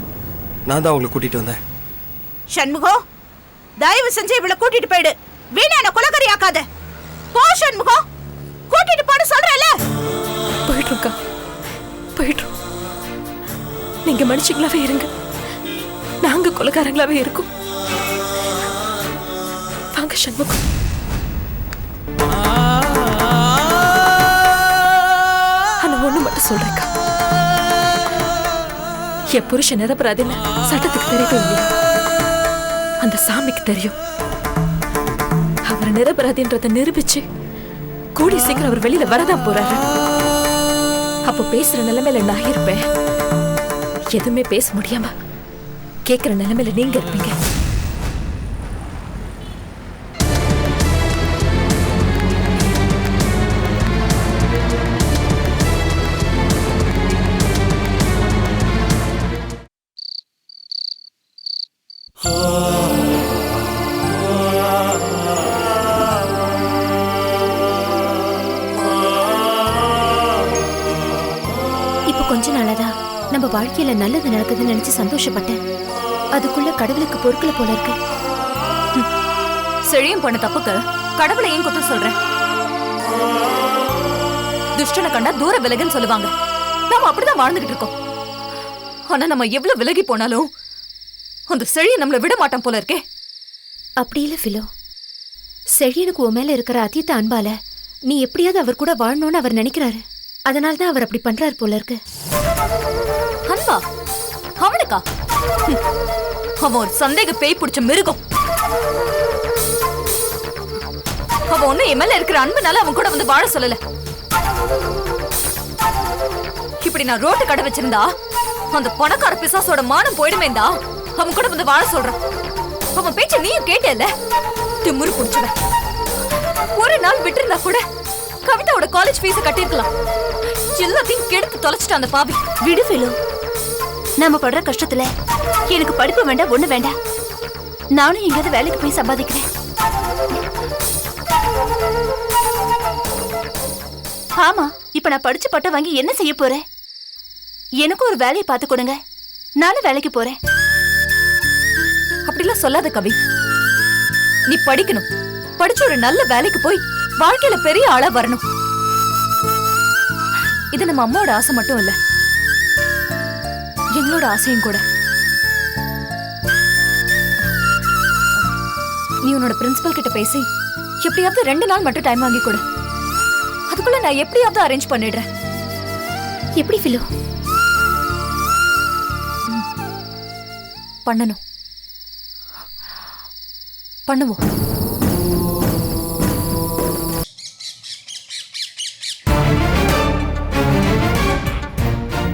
நான் தான் அவங்களை கூட்டிட்டு வந்தேன். சண்முகம், தயவு செஞ்சு இவளை கூட்டிட்டு போயிடு. வீணான கொலகாரி ஆக்காத. போ சண்முகம், கூட்டிட்டு போன்னு சொல்றேன்ல. போயிட்டுருக்கா, போயிட்டுரும். நீங்க மனுஷங்களாவே இருங்க, நாங்க கொலகாரங்களாவே இருக்கோம். வாங்க சண்முகம். ஒண்ணு மட்டும் சொல்றேக்கா, என் புருஷன் நிரபராதின்னு சட்டத்துக்கு தெரியவே இல்லையா? அந்த சாமிக்கு தெரியும். அவர் நிரபராதின்றதை நிரூபிச்சு கூடி சீக்கிரம் அவர் வெளியில வரதான் போறாரு. அப்ப பேசுற நிலைமையில நான் இருப்பேன். எதுவுமே பேச முடியாம கேக்குற நிலைமையில நீங்க இருப்பீங்க. கொஞ்ச நாளாதான் நம்ம வாழ்க்கையில நல்லது நடக்குதுன்னு நினைச்சு சந்தோஷப்பட்டேன். அதுக்குள்ள கடவுளுக்கு பொறுக்கல போல இருக்கு. செழியம் பண்ண தப்புக்கு கடவுளை ஏன் குற்றம் சொல்றேன்? துஷ்டனை கண்டா தூர விலகுன்னு சொல்லுவாங்க. நாம அப்படிதான் வாழ்ந்துகிட்டு இருக்கோம். ஆனா நம்ம எவ்வளவு விலகி போனாலும் அந்த செழியன் நம்மள விட மாட்டான் போல இருக்கே. அப்படி இல்ல பிலோ, செழியனுக்கு உன் மேல இருக்கிற அதீத அன்பால நீ எப்படியாவது அவர் கூட வாழணும்னு அவர் நினைக்கிறாரு. அதனால்தான் அவர் அப்படி பண்றாரு போல இருக்கு. அன்பா அவனுக்கா? அவன் ஒரு சந்தேக பேய் பிடிச்ச மிருகம். அவன் ஒண்ணு என் மேல இருக்கிற அன்புனால அவன் கூட வந்து வாழ சொல்லல. இப்படி நான் ரோட்டு கடை வச்சிருந்தா அந்த பணக்கார பிசாசோட மானம் போயிடுமேந்தா அவன் கூட வந்து வாழ சொல்றான். அவன் பேச்ச நீயும் கேட்டேல்ல? திமுரு புடிச்சவன். ஒரு நாள் விட்டுருந்தா கூட கவிதாவோட காலேஜ் ஃபீஸை கட்டிருக்கலாம். எல்லாத்தையும் கெடுத்து தொலைச்சிட்டு அந்த பாவி. விடு பிலோ, நாம படுற கஷ்டத்துல எனக்கு படிப்பு வேண்டாம், ஒண்ணு வேண்டாம். நானும் எங்கேயாவது வேலைக்கு போய் சம்பாதிக்கிறேன். ஆமா, இப்ப நான் படிச்சு பட்டம் வாங்கி என்ன செய்ய போறேன்? எனக்கு ஒரு வேலையை பார்த்து கொடுங்க, நானும் வேலைக்கு போறேன். அப்படிலாம் சொல்லாத கவி. நீ படிக்கணும், படிச்சு ஒரு நல்ல வேலைக்கு போய் வாழ்க்கையில பெரிய ஆளா வரணும். இது நம்ம அம்மாவோட ஆசை மட்டும் இல்ல, எங்களோட ஆசையும் கூட. நீ உன்னோட பிரின்சிபல் கிட்ட பேசி எப்படியாவது 2 நாள் மட்டும் டைம் வாங்கி கொடு. அதுக்குள்ள நான் எப்படியாவது அரேஞ்ச் பண்ணிடுறேன். எப்படி ஃபிலோ? பண்ணணும், பண்ணுவோம்.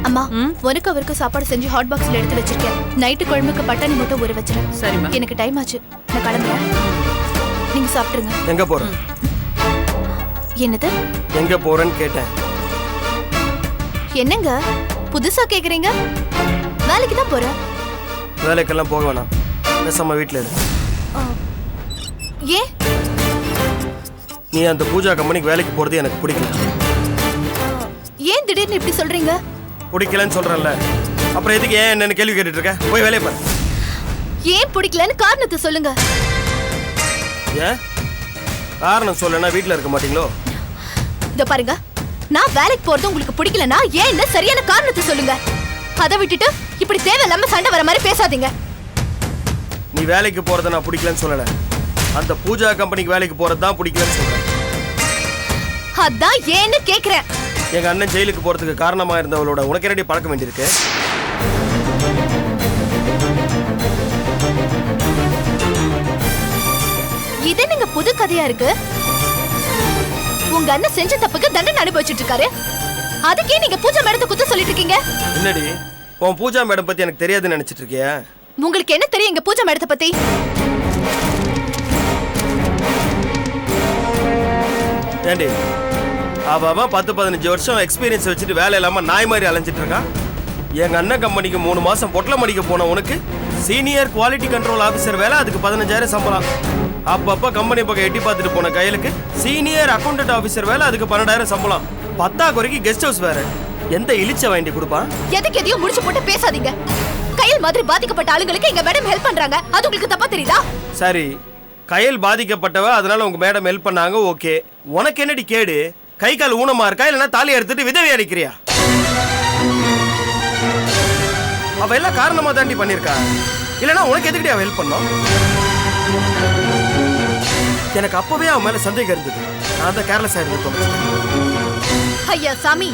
அம்மா, உனக்கு அவருக்கு சாப்பாடு செஞ்சு ஹாட் பாக்ஸ்ல எடுத்து வச்சிருக்கேன். நைட்டு குழம்புக்கு பட்டாணி மட்டும் ஊற வச்சிரு. சரிம்மா. எனக்கு டைம் ஆச்சு, நான் கிளம்புறேன். நீங்க சாப்பிட்டுருங்க. எங்க போறேன்? என்னது? எங்க போறேன்னு கேட்டேன். என்னங்க புதுசா கேக்குறீங்க? வேலைக்கு தான் போறேன். வேலைக்கெல்லாம் போக வேணாம், பேசாம வீட்டில் இரு. ஏன்? நீ அந்த பூஜா கம்பெனிக்கு வேலைக்கு போறது எனக்கு பிடிக்கல. ஏன் திடீர்னு இப்படி சொல்றீங்க? பிடிக்கலன்னு சொல்றேன்ல, அப்புறம் எதுக்கு ஏன் என்னன்னு கேள்வி கேட்டுட்டு இருக்க? போய் வேலையை பாரு. ஏன் பிடிக்கலன்னு காரணத்தை சொல்லுங்க. ஏன் காரணம் சொல்லனா வீட்டில் இருக்க மாட்டீங்களோ? இத பாருங்க, நான் வேலைக்கு போறது உங்களுக்கு பிடிக்கலனா ஏன்னு சரியான காரணத்தை சொல்லுங்க. அதை விட்டுட்டு இப்படி தேவையில்லாம சண்டை வர மாதிரி பேசாதீங்க. நீ வேலைக்கு போறத நான் பிடிக்கலன்னு சொல்லல, அந்த பூஜா கம்பெனிக்கு வேலைக்கு போறது தான் பிடிக்கலன்னு சொல்றேன். அதான் ஏன்னு கேக்குறேன். எங்க அண்ணன் ஜெயிலுக்கு போறதுக்கு காரணமா இருந்தவளோட உனக்கு என்னடி பழக்க வேண்டியிருக்கு? இது நீங்க புது கதையா இருக்கு. உங்க அண்ணன் செஞ்ச தப்புக்கு தண்டனை அனுபவிச்சுட்டு இருக்காரு, அதுக்கே நீங்க பூஜா மேடத்தை குத்த சொல்லிட்டு இருக்கீங்க. என்னடி உன் பூஜா மேடம் பத்தி எனக்கு தெரியாதுன்னு நினைச்சிட்டு இருக்கியா? உங்களுக்கு என்ன தெரியும் எங்க பூஜா மேடத்தை பத்தி? ஏண்டி அவன் 10-15 வருஷம் எக்ஸ்பீரியன்ஸ் வச்சுட்டு வேலை இல்லாம நாய் மாதிரி அலைஞ்சிட்டு இருக்கான். எங்க அண்ணன் கம்பெனிக்கு 3 மாசம் பொட்டலம் அடிக்க போன உனக்கு சீனியர் குவாலிட்டி கண்ட்ரோல் ஆஃபீஸர் வேலை, அதுக்கு 15,000 சம்பளம். அப்பப்ப கம்பெனி பக்கம் எட்டி பார்த்துட்டு போன கையலுக்கு சீனியர் அக்கௌண்டன்ட் ஆஃபீஸர் வேலை, அதுக்கு 12,000 சம்பளம். 10 குறைக்கு கெஸ்ட் ஹவுஸ் வேற. எந்த இழிச்ச வேண்டி கொடுப்பான்? எதுக்கு எதையும் முடிச்சு போட்டு பேசாதீங்க. கையில் மாதிரி பாதிக்கப்பட்ட ஆளுங்களுக்கு எங்க மேடம் ஹெல்ப் பண்றாங்க, அது உங்களுக்கு தப்பா தெரியுதா? சரி, கையில் பாதிக்கப்பட்டவ, அதனால உங்க மேடம் ஹெல்ப் பண்ணாங்க, ஓகே. உனக்கு என்னடி கேடு? கை கால் ஊனமா இருக்கா, இல்லைன்னா தாலி எடுத்துட்டு விதவை அடிக்கிறியா? அவ எல்லாம் காரணமா தாண்டி பண்ணிருக்கா, இல்லைன்னா உனக்கு எதுக்கிட்டே அவ ஹெல்ப் பண்ணோம்? எனக்கு அப்பவே அவன் மேல சந்தேகம் இருந்தது, நான் தான் கேர்லெஸ் ஆயிருந்தேன். ஐயா சாமி,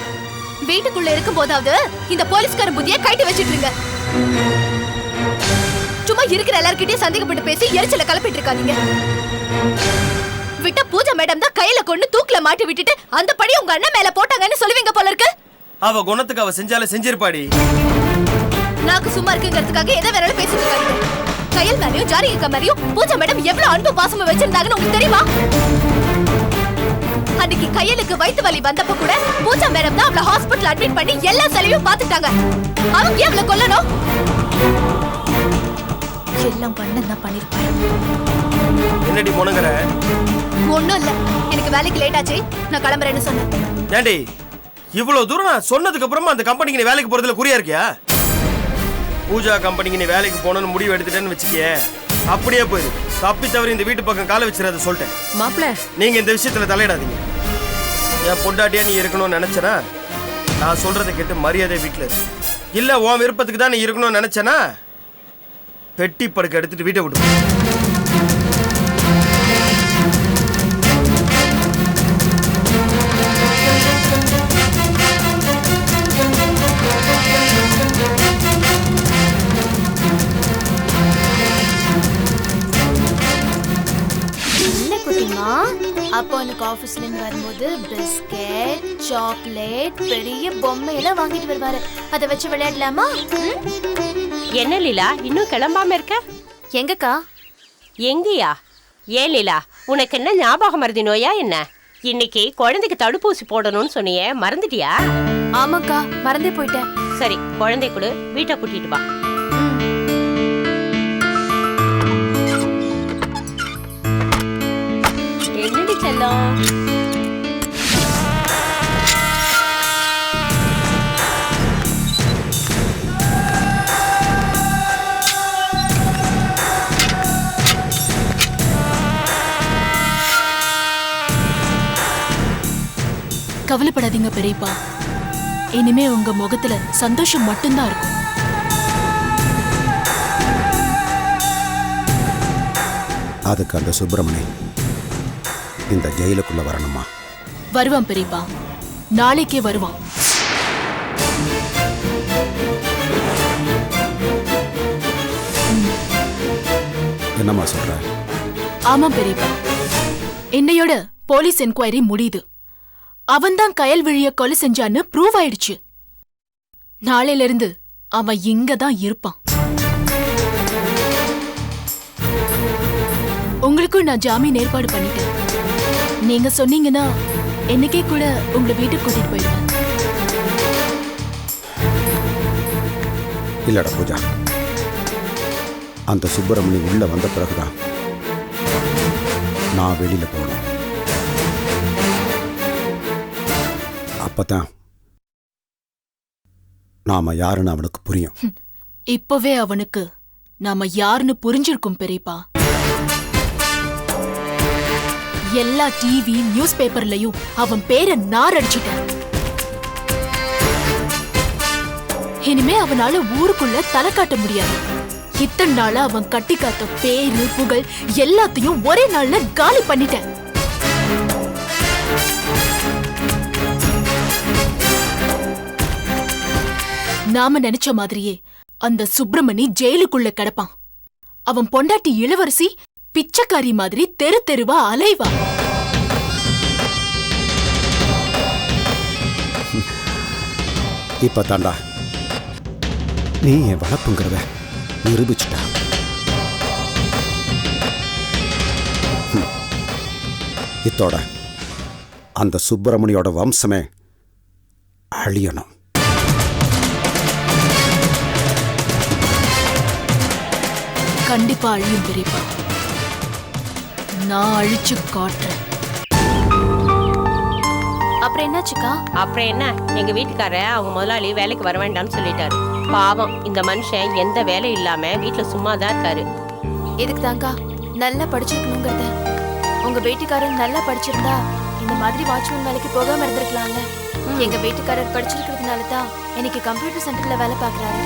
வீட்டுக்குள்ள இருக்கும் போதாவது இந்த போலீஸ்கார புத்திய கைட்டு வச்சிட்டு இருங்க. சும்மா இருக்கிற எல்லார்கிட்டயும் சந்தேகப்பட்டு பேசி எரிச்சல கலப்பிட்டு இருக்காதீங்க. விட்ட பூஜா மேடம் தான் கையில கொண்டு தூக்குல மாட்டி விட்டுட்டு அந்த படி உங்க அண்ணன் மேல போட்டாங்கன்னு சொல்லுவீங்க போல இருக்கு. அவ குணத்துக்கு அவ செஞ்சாலே செஞ்சிருப்பாடி. நாக்கு சும்மா இருக்குங்கிறதுக்காக எதை வேணாலும் பேசிட்டு இருக்காங்க. கையில் மேலையும் ஜாரிகா மேலையும் பூஜா மேடம் எவ்வளவு அன்பு பாசமா வச்சிருந்தாங்கன்னு உங்களுக்கு தெரியுமா? அன்னைக்கு கையலுக்கு வயிற்று வலி வந்தப்ப கூட பூஜா மேடம் தான் அவளை ஹாஸ்பிடல் அட்மிட் பண்ணி எல்லா செலவையும் பார்த்துட்டாங்க. அவங்க அவளை கொல்லணும்? எல்லாம் பண்ண தான் பண்ணிருப்பாரு. என்னடி முனங்கற? ஒண்ணும் இல்ல, எனக்கு வேலைக்கு லேட் ஆச்சு, நான் கிளம்புறேன்னு சொன்னேன். ஏண்டி இவ்வளவு தூரம் நான் சொன்னதுக்கு அப்புறமா அந்த கம்பெனிக்கு நீ வேலைக்கு போறதுல குறியா இருக்கியா? பூஜா கம்பெனிக்கு நீ வேலைக்கு போகணும்னு முடிவு எடுத்துட்டேன்னு வச்சுக்கியே, அப்படியே போயிரு. தப்பி தவறி இந்த வீட்டு பக்கம் காலை வச்சிடாத சொல்லிட்டேன். மாப்பிள, நீங்க இந்த விஷயத்துல தலையிடாதீங்க. என் பொண்டாட்டியா நீ இருக்கணும்னு நினைச்சனா நான் சொல்றதை கேட்டு மரியாதை வீட்டுல இருக்கு. இல்ல உன் விருப்பத்துக்கு தான் நீ இருக்கணும்னு நினைச்சனா பெட்டி படுக்க எடுத்துட்டு வீட்டை விட்டு. அப்போ எனக்கு ஆபீஸ்ல இருந்து வரும்போது பிஸ்கெட், சாக்லேட், பெரிய பொம்மையெல்லாம் வாங்கிட்டு வருவாரு. அதை வச்சு விளையாடலாமா? என்ன லீலா இன்னும் கிளம்பாம இருக்க? எங்கக்கா? எங்கயா? ஏன் லீலா, உனக்கு என்ன ஞாபகம் மருதி நோயா என்ன? இன்னைக்கு குழந்தைக்கு தடுப்பூசி போடணும்னு சொன்னியே, மறந்துட்டியா? ஆமாக்கா, மறந்தே போயிட்டேன். சரி, குழந்தை கொடு, வீட்டை கூட்டிட்டு வா. என்னடி செல்லம்? கவலைப்படாதீங்க பெரியப்பா. இனிமே உங்க முகத்துல சந்தோஷம் மட்டும்தான் இருக்கும். அதுக்கு அந்த சுப்பிரமணி இந்த ஜெயிலுக்குள்ள வரணுமா? வருவான் பெரியப்பா, நாளைக்கே வருவான். என்னம்மா சொல்ற? ஆமா பெரியப்பா, என்னையோட போலீஸ் என்கொயரி முடியுது. அவன்தான் கயல்விழிய கொலை செஞ்சான்னு ப்ரூவ் ஆயிடுச்சு. நாளையில இருந்து அவன் இங்கதான் இருப்பான். உங்களுக்கும் நான் ஜாமீன் ஏற்பாடு பண்ணிட்டேன். நீங்க சொன்னீங்கன்னா என்னைக்கே கூட உங்களை வீட்டுக்கு கூட்டிட்டு போயிடுவேன். இல்லடா பூஜா, அந்த சுப்பிரமணி உள்ள வந்த பிறகுதான் நான் வெளியில போனேன். அப்பதான் நாம யாருன்னு அவனுக்கு புரியும். இப்பவே அவனுக்கு நாம யாருன்னு புரிஞ்சிருக்கும் பெரியப்பா. எல்லா டிவி நியூஸ் பேப்பர்லயும் அவன் பேரை நாரடிச்சிட்டான். இனிமே அவனால ஊருக்குள்ள தலை காட்ட முடியாது. இத்தனை நாளா அவன் கட்டி காத்த பேரு புகழ் எல்லாத்தையும் ஒரே நாள்ல காலி பண்ணிட்டேன். நாம நினைச்ச மாதிரியே அந்த சுப்பிரமணி ஜெயிலுக்குள்ள கிடப்பான். அவன் பொண்டாட்டி இளவரசி பிச்சைக்காரி மாதிரி தெரு தெருவா அலைவா. இப்ப தாண்டா நீ என் வளர்ப்புங்கிறத நிரூபிச்சுட்டா. இத்தோட அந்த சுப்பிரமணியோட வம்சமே அழியணும். கண்டிப்பா அழியும் பெரியப்பா. நான் அழிச்சு காட்டுறேன். அப்புறம் என்னாச்சுக்கா? அப்புறம் என்ன, எங்க வீட்டுக்காரர் அவங்க முதலாளி வேலைக்கு வர வேண்டாம்னு சொல்லிட்டாரு. பாவம், இந்த மனுஷன் எந்த வேலை இல்லாம வீட்டுல சும்மா தான் இருக்காரு. எதுக்கு தாங்கா நல்லா படிச்சிருக்கணுங்கிறத? உங்க வீட்டுக்காரர் நல்லா படிச்சிருந்தா இந்த மாதிரி வாட்ச்மேன் வேலைக்கு போகாம இருந்திருக்கலாம்ல. எங்க வீட்டுக்காரர் படிச்சிருக்கிறதுனால தான் எனக்கு கம்ப்யூட்டர் சென்டர்ல வேலை பார்க்கறாரு.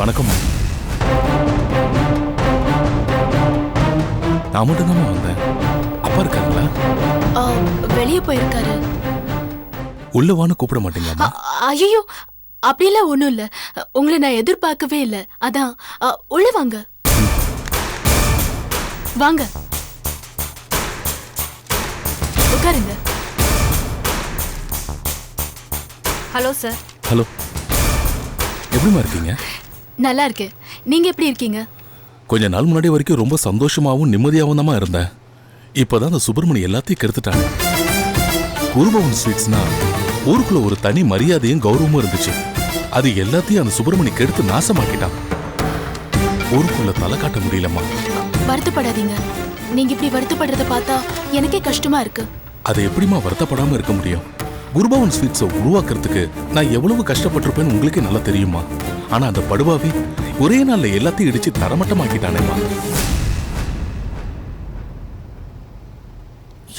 வணக்கம். நான் மட்டும் தான் வந்தேன். அப்பா இருக்காங்களா? வெளியே போயிருக்காரு. உள்ளவான்னு கூப்பிட மாட்டீங்களா? ஐயோ, அப்படியெல்லாம் ஒண்ணும் இல்ல. உங்களை நான் எதிர்பார்க்கவே இல்ல. அதான் உள்ள வாங்க. வாங்க உட்காருங்க. Hello sir. ஹலோ, எப்படிமா இருக்கீங்க? நல்லா இருக்கேன். நீங்க எப்படி இருக்கீங்க? கொஞ்ச நாள் முன்னாடி வரைக்கும் ரொம்ப சந்தோஷமாவும் நிம்மதியாவும் தான் இருந்தேன். இப்பதான் அந்த சுப்பிரமணி எல்லாத்தையும் கெடுத்துட்டாங்க. குருபவன் ஸ்வீட்ஸ்னா ஊருக்குள்ள ஒரு தனி மரியாதையும் கௌரவமும் இருந்துச்சு. அது எல்லாத்தையும் அந்த சுப்பிரமணி கெடுத்து நாசமாக்கிட்டான். ஊருக்குள்ள தலை காட்ட முடியலம்மா. வருத்தப்படாதீங்க. நீங்க இப்படி வருத்தப்படுறத பார்த்தா எனக்கே கஷ்டமா இருக்கு. அதை எப்படிமா வருத்தப்படாம இருக்க முடியும்? குருபவன் ஸ்வீட்ஸை உருவாக்குறதுக்கு நான் எவ்வளவு கஷ்டப்பட்டிருப்பேன்னு உங்களுக்கே நல்லா தெரியுமா? ஆனா அந்த படுவாவி ஒரே நாள்ல எல்லாத்தையும் இடிச்சு தரமட்டமாக்கிட்டானேம்மா.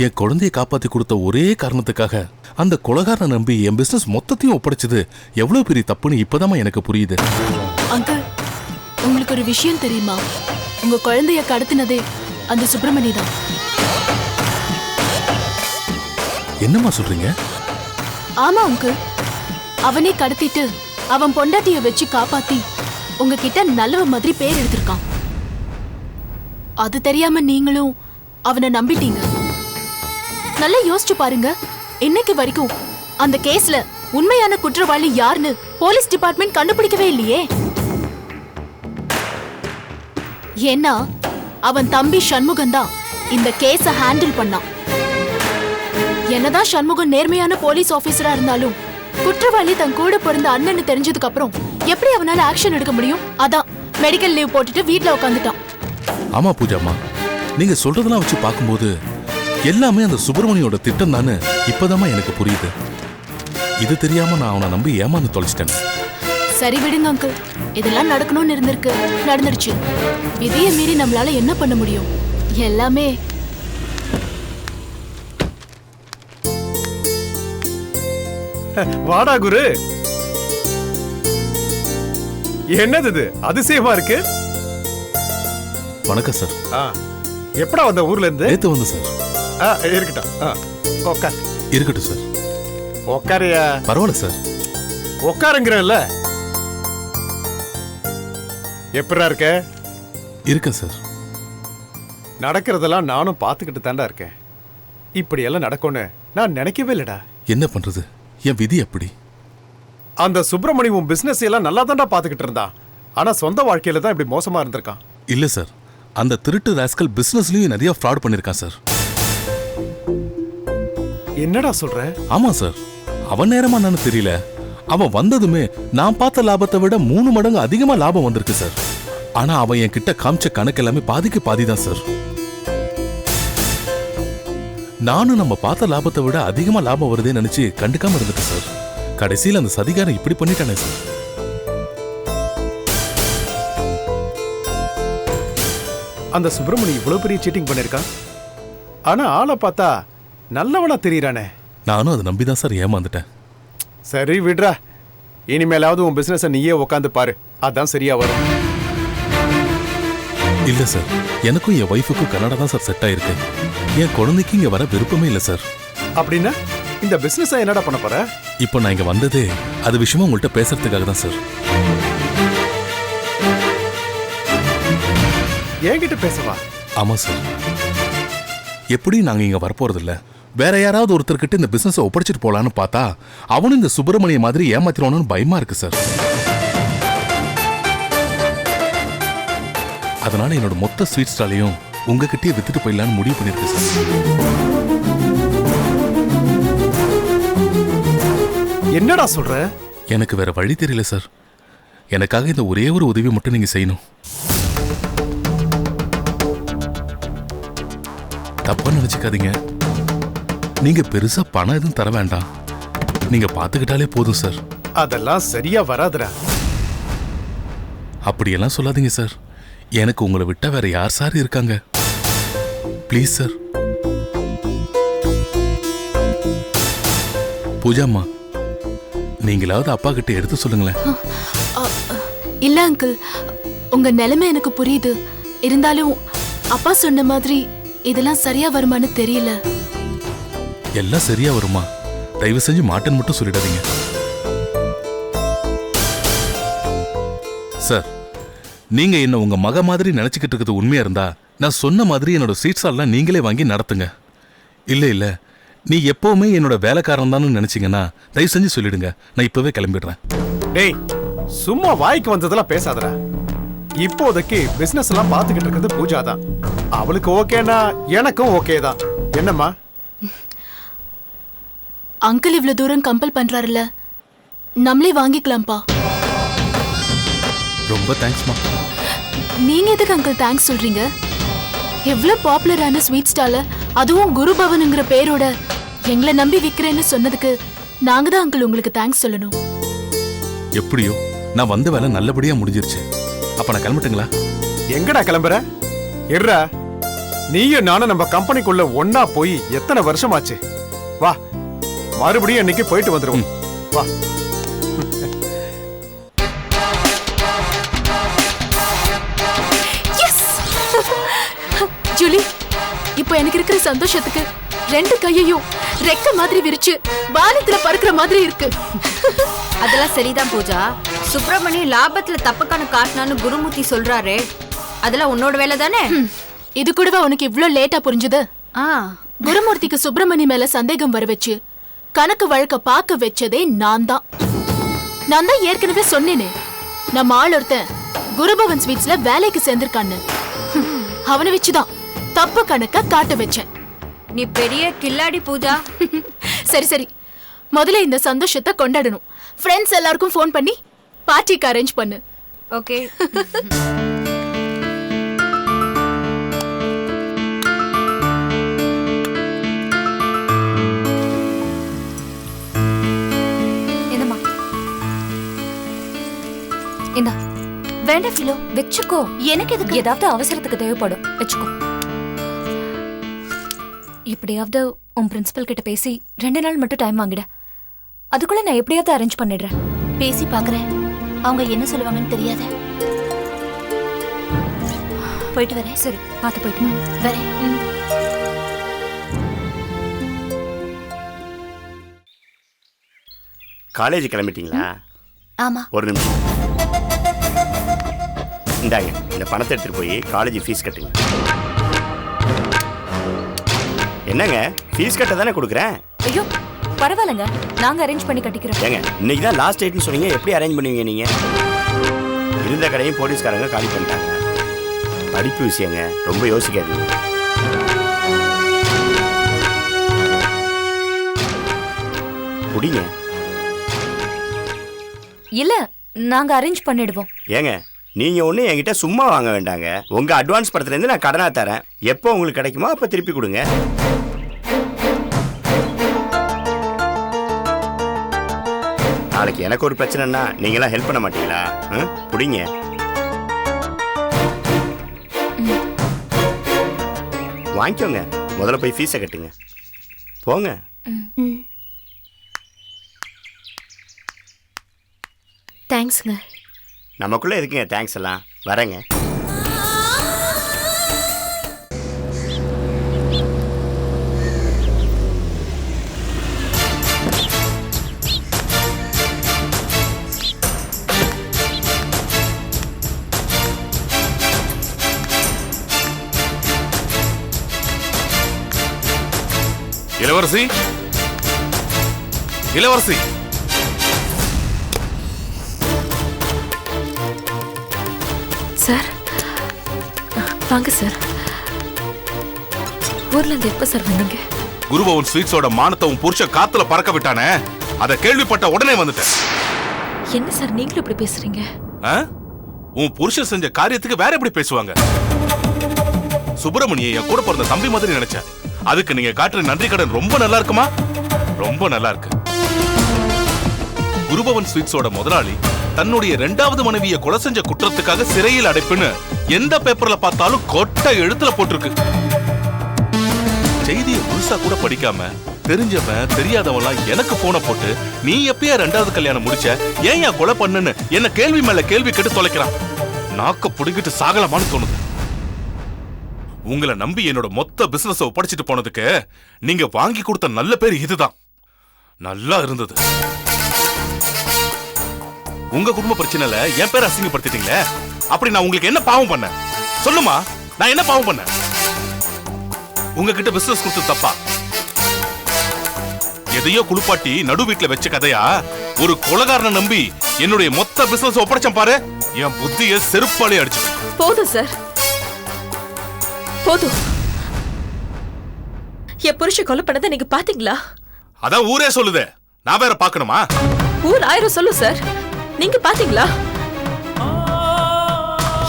என் குழந்தைய காப்பாத்தி கொடுத்த ஒரே காரணத்துக்காக அந்த கொலகாரனை நம்பி என் பிசினஸ் மொத்தத்தையும் ஒப்படைச்சது எவ்வளவு பெரிய தப்புன்னு இப்பதான் எனக்கு புரியுது. அங்கிள், உங்களுக்கு ஒரு விஷயம் தெரியுமா? உங்க குழந்தைய கடத்தினதே அந்த சுப்பிரமணி தான். என்னம்மா சொல்றீங்க? ஆமா அங்கிள், அவனே கடத்திட்டு அவன் பொண்டாட்டிய வச்சு காப்பாத்தி உங்ககிட்ட நல்லவ மாதிரி பேர் எடுத்திருக்கான். அது தெரியாம நீங்களும் அவனை நம்பிட்டீங்க. நல்லா யோசிச்சு பாருங்க. இன்னைக்கு வரைக்கும் அந்த கேஸ்ல உண்மையான குற்றவாளி யாருன்னு போலீஸ் டிபார்ட்மெண்ட் கண்டுபிடிக்கவே இல்லையே. ஏன்னா அவன் தம்பி சண்முகம் தான் இந்த கேஸ ஹேண்டில் பண்ணான். என்னதான் சண்முகம் நேர்மையான போலீஸ் ஆபீசரா இருந்தாலும் குற்றவாளி தன் கூட பிறந்த அண்ணன்னு தெரிஞ்சதுக்கு அப்புறம் எப்படி அவனால ஆக்ஷன் எடுக்க முடியும்? அதான் மெடிக்கல் லீவ் போட்டுட்டு வீட்ல உட்காந்துட்டான். ஆமா பூஜாமா, நீங்க சொல்றதெல்லாம் வச்சு பார்க்கும்போது எல்லாமே அந்த சுப்பிரமணியோட திட்டம் தானே இப்பதாம்மா எனக்கு புரியுது. இது தெரியாம நான் அவனை நம்பி ஏமாந்து தொலைச்சிட்டேன். சரி விடுங்க அங்கிள், இதெல்லாம் நடக்கணும்னு இருந்திருக்கு, நடந்துடுச்சு. விதியை மீறி நம்மளால என்ன பண்ண முடியும்? எல்லாமே வாடா குரு. என்னது இது அதிசயமா இருக்கு? வணக்கம் சார். எப்படா வந்த ஊர்ல இருந்து? நேத்து வந்து சார். இருக்கட்டும், உட்கார். இருக்கட்டும் சார். உட்காரியா? பரவாயில்ல சார். உட்காருங்கிறல்ல. எப்படா இருக்க? இருக்கேன் சார். நடக்கிறதெல்லாம் நானும் பார்த்துக்கிட்டு தாண்டா இருக்கேன். இப்படி எல்லாம் நடக்கும்னு நான் நினைக்கவே இல்லடா. என்ன பண்றது, என் விதி அப்படி. அந்த சுப்பிரமணி உன் பிசினஸ் எல்லாம் நல்லா தாண்டா பார்த்துக்கிட்டு இருந்தான். ஆனா சொந்த வாழ்க்கையில தான் இப்படி மோசமா இருந்திருக்கான். இல்ல சார், அந்த திருட்டு ராஸ்கல் பிசினஸ்லயும் நிறைய ஃப்ராட் பண்ணிருக்கான் சார். என்னடா சொல்ற? ஆமா சார், அவன் நேரமா என்னன்னு தெரியல, அவன் வந்ததுமே நான் பார்த்த லாபத்தை விட 3 மடங்கு அதிகமா லாபம் வந்திருக்கு சார். ஆனா அவன் என் கிட்ட காமிச்ச கணக்கு எல்லாமே பாதிக்கு பாதி தான் சார். நானும் நம்ம பார்த்த லாபத்தை விட அதிகமா லாபம் வருதே நினைச்சு கண்டுக்காம இருந்துட்டு சார். கடைசியில் அந்த சதிகாரன் இப்படி பண்ணிட்டானே சார். அந்த சுப்பிரமணி இவ்வளவு பெரிய சீட்டிங் பண்ணிருக்கான். ஆனா ஆளை பார்த்தா நல்லவனா தெரியறானே. நானும் அதை நம்பிதான் சார் ஏமாந்துட்டேன். சரி விடுறா, இனிமேலாவது உன் பிசினஸை நீயே உட்காந்து பாரு, அதான் சரியா வரும். இல்ல சார், எனக்கும் என் ஒய்ஃபுக்கும் கனடா தான் சார் செட் ஆயிருக்கு. என் குழந்தைக்கு இங்க வர விருப்பமே இல்ல சார். அப்படின்னா இந்த பிசினஸ் என்னடா பண்ண போற? இப்போ நான் இங்க வந்ததே அது விஷயமா உங்கள்கிட்ட பேசுறதுக்காக தான் சார். என்கிட்ட பேசவா? ஆமா சார். எப்படி நாங்க இங்க வரப்போறது இல்ல, வேற யாராவது ஒருத்தர்கிட்ட இந்த பிசினஸ் ஒப்படைச்சிட்டு போலான்னு பார்த்தா அவனும் இந்த சுப்பிரமணிய மாதிரி ஏமாத்திரோன்னு பயமா இருக்கு சார். அதனால என்னோட மொத்த ஸ்வீட் ஸ்டாலையும் உங்ககிட்டயே வித்துட்டு போயிடலான்னு முடிவு பண்ணிருக்கு சார். என்னடா சொல்ற? எனக்கு வேற வழி தெரியல சார். எனக்காக இந்த ஒரே ஒரு உதவி மட்டும் நீங்க செய்யணும். தப்பா நினைச்சுக்காதீங்க. நீங்க பெருசா பணம் எதுவும் தர வேண்டாம், நீங்க பாத்துக்கிட்டாலே போதும் சார். அதெல்லாம் சரியா வராதுடா. அப்படியெல்லாம் சொல்லாதீங்க சார். எனக்கு உங்களை விட்டா வேற யார் சார் இருக்காங்க? Please sir. பூஜாம்மா, நீங்களாவது அப்பா கிட்ட எடுத்து சொல்லுங்களேன். இல்ல அங்கிள், உங்க நிலைமை எனக்கு புரியுது. இருந்தாலும் அப்பா சொன்ன மாதிரி இதெல்லாம் சரியா வருமான்னு தெரியல. எல்லாம் சரியா வருமா? தயவு செஞ்சு மாட்டேன்னு மட்டும் சொல்லிடாதீங்க சார். நீங்க என்ன உங்க மக மாதிரி நினைச்சுக்கிட்டு இருக்கிறது உண்மையா இருந்தா நான் சொன்ன மாதிரி என்னோட சீட்ஸ் எல்லாம் நீங்களே வாங்கி நடத்துங்க. இல்ல இல்ல நீ எப்பவுமே என்னோட வேலைக்காரன் தான் நினைச்சீங்கன்னா தயவு செஞ்சு சொல்லிடுங்க. நான் இப்பவே கிளம்பிடுறேன். டேய், சும்மா வாய்க்கு வந்ததெல்லாம் பேசாதடா. இப்போதைக்கு பிசினஸ் எல்லாம் பாத்துக்கிட்டு இருக்கிறது பூஜா தான். அவளுக்கு ஓகேனா எனக்கும் ஓகே தான். என்னம்மா? அங்கிள் இவ்வளவு தூரம் கம்பல் பண்றாருல்ல, நம்மளே வாங்கிக்கலாம்ப்பா. ரொம்ப தேங்க்ஸ்மா. நீங்க எதுக்கு அங்கிள் தேங்க்ஸ் சொல்றீங்க? எவ்வளவு பாப்புலரான ஸ்வீட் ஸ்டால, அதுவும் குரு பவனுங்கிற பேரோட எங்களை நம்பி விக்கிறேன்னு சொன்னதுக்கு நாங்க தான் அங்கிள் உங்களுக்கு தேங்க்ஸ் சொல்லணும். எப்படியோ நான் வந்த வேலை நல்லபடியா முடிஞ்சிருச்சு. அப்ப நான் கிளம்பட்டுங்களா? எங்கடா கிளம்புற? இருடா, நீயும் நானும் நம்ம கம்பெனிக்குள்ள ஒன்னா போய் எத்தனை வருஷமாச்சு. வா, மறுபடியும் இன்னைக்கு போயிட்டு வந்துருவோம். வா. ஜூலி, இப்போ எனக்கு இருக்கிற சந்தோஷத்துக்கு ரெண்டு கையையும் ரெக்க மாதிரி விரிச்சு வானத்துல பறக்கிற மாதிரி இருக்கு. அதெல்லாம் சரிதான் பூஜா. சுப்பிரமணியம் லாபத்துல தப்புக்கான காட்டினான்னு குருமூர்த்தி சொல்றாரே, அதெல்லாம் உன்னோட வேலை தானே? இது கூடவா உனக்கு இவ்ளோ லேட்டா புரிஞ்சுது? குருமூர்த்திக்கு சுப்பிரமணி மேல சந்தேகம் வர வச்சு கணக்கு வழக்க பார்க்க வச்சதே நான் தான். ஏற்கனவே சொன்னேனே, நம்ம ஆள் ஒருத்தன் குருபவன் ஸ்வீட்ஸ்ல வேலைக்கு சேர்ந்திருக்கான்னு. அவனை வச்சுதான் தப்பு கணக்க காட்ட வச்சேன். நீ பெரிய கில்லாடி பூஜா. சரி சரி, முதல்ல இந்த சந்தோஷத்தை கொண்டாடணும். ஃப்ரெண்ட்ஸ் எல்லாருக்கும் ஃபோன் பண்ணி பார்ட்டிக்கு அரேஞ்ச் பண்ணு. ஓகே. என்னம்மா? இந்தா. வேண்டாம் ஃபிலோ, வச்சுக்கோ. எனக்கு எதுக்கு? ஏதாவது அவசரத்துக்கு தேவைப்படும், வச்சுக்கோ. எப்படியாவது உன் பிரின்சிபல் கிட்ட பேசி 2 நாள் மட்டும் டைம் வாங்கிட. அதுக்குள்ள நான் எப்படியாவது அரேஞ்ச் பண்ணிடுறேன். பேசி பாக்குறேன். அவங்க என்ன சொல்லுவாங்கன்னு தெரியாத. போயிட்டு வரேன். சரி, பார்த்து போயிட்டு வரேன். காலேஜ் கிளம்பிட்டீங்களா? ஆமா. ஒரு நிமிஷம் இந்தாங்க, இந்த பணத்தை எடுத்துட்டு போய் காலேஜ் ஃபீஸ் கட்டுங்க. என்னங்க, ஃபீஸ் கட்ட தானே கொடுக்குறேன். ஐயோ பரவாயில்லைங்க, நாங்க அரேஞ்ச் பண்ணி கட்டிக்கிறோம். ஏங்க, இன்னைக்கு தான் லாஸ்ட் டேட்னு சொன்னீங்க, எப்படி அரேஞ்ச் பண்ணுவீங்க நீங்க? இருந்த கடையும் போலீஸ்காரங்க காலி பண்ணிட்டாங்க. படிப்பு விஷயங்க, ரொம்ப யோசிக்காதீங்க. குடிங்க. இல்ல, நாங்க அரேஞ்ச் பண்ணிடுவோம். ஏங்க, நீங்க ஒண்ணு என்கிட்ட சும்மா வாங்க வேண்டாங்க. உங்க அட்வான்ஸ் படத்துல இருந்து நான் கடனா தரேன். எப்போ உங்களுக்கு கிடைக்குமோ அப்ப திருப்பி கொடுங்க. நாளைக்கு எனக்கு ஒரு பிரச்சனைன்னா நீங்களாம் ஹெல்ப் பண்ண மாட்டீங்களா? புடிங்க. வாங்கிக்கோங்க. முதல்ல போய் ஃபீஸை கட்டுங்க. போங்க. தேங்க்ஸ்ங்க. நமக்குள்ள இருக்குங்க தேங்க்ஸ் எல்லாம். வரேங்க. இளவரசி, இளவரசி. சார் வாங்க சார். ஊர்ல இருந்து எப்ப சார் வந்தீங்க? குருபவன் ஸ்வீட்ஸோட மானத்தை உன் புருஷன் காத்துல பறக்க விட்டானே, அதை கேள்விப்பட்ட உடனே வந்துட்டேன். என்ன சார் நீங்களும் இப்படி பேசுறீங்க? உன் புருஷன் செஞ்ச காரியத்துக்கு வேற எப்படி பேசுவாங்க? சுப்பிரமணியை என் கூட பிறந்த தம்பி மாதிரி நினைச்சேன். அதுக்கு நீங்க காட்டுற நன்றி கடன் ரொம்ப நல்லா இருக்குமா? ரொம்ப நல்லா இருக்கு. குருபவன் ஸ்வீட்ஸோட முதலாளி தன்னுடைய 2வது மனைவியை கொலை செஞ்ச குற்றத்துக்காக சிறையில் அடைப்புன்னு எந்த பேப்பர்ல பார்த்தாலும் கொட்டை எழுத்துல போட்டிருக்கு. செய்தியை முழுசா கூட படிக்காம தெரிஞ்சவன் தெரியாதவன்லாம் எனக்கு போன போட்டு நீ எப்பயா 2வது கல்யாணம் முடிச்ச, ஏன் என் கொலை பண்ணுன்னு என்ன கேள்வி மேல கேள்வி கேட்டு தொலைக்கிறான். நாக்க புடுங்கிட்டு சாகலமான்னு தோணுது. உங்களை நம்பி என்னோட மொத்த பிசினஸ் ஒப்படைச்சிட்டு போனதுக்கு நீங்க வாங்கி கொடுத்த நல்ல பேர் இதுதான். நல்லா இருந்தது. உங்க குடும்ப பிரச்சனைல என் பேர் அசிங்கப்படுத்திட்டீங்களே, அப்படி நான் உங்களுக்கு என்ன பாவம் பண்ணேன் சொல்லுமா? நான் என்ன பாவம் பண்ணேன்? உங்ககிட்ட பிசினஸ் கொடுத்தது தப்பா? எதையோ குளிப்பாட்டி நடு வீட்டுல வச்ச கதையா? ஒரு கொலைகாரனை நம்பி என்னுடைய மொத்த பிசினஸ் ஒப்படைச்சேன் பாரு, என் புத்திய செருப்பாலே அடிச்சு. போதும் சார், போதும். என் புருஷ கொலை பண்ணதை நீங்க பாத்தீங்களா? அதான் ஊரே சொல்லுதே, நான் வேற பாக்கணுமா? ஊர் 1000 சொல்லு சார், நீங்க பாத்தீங்களா?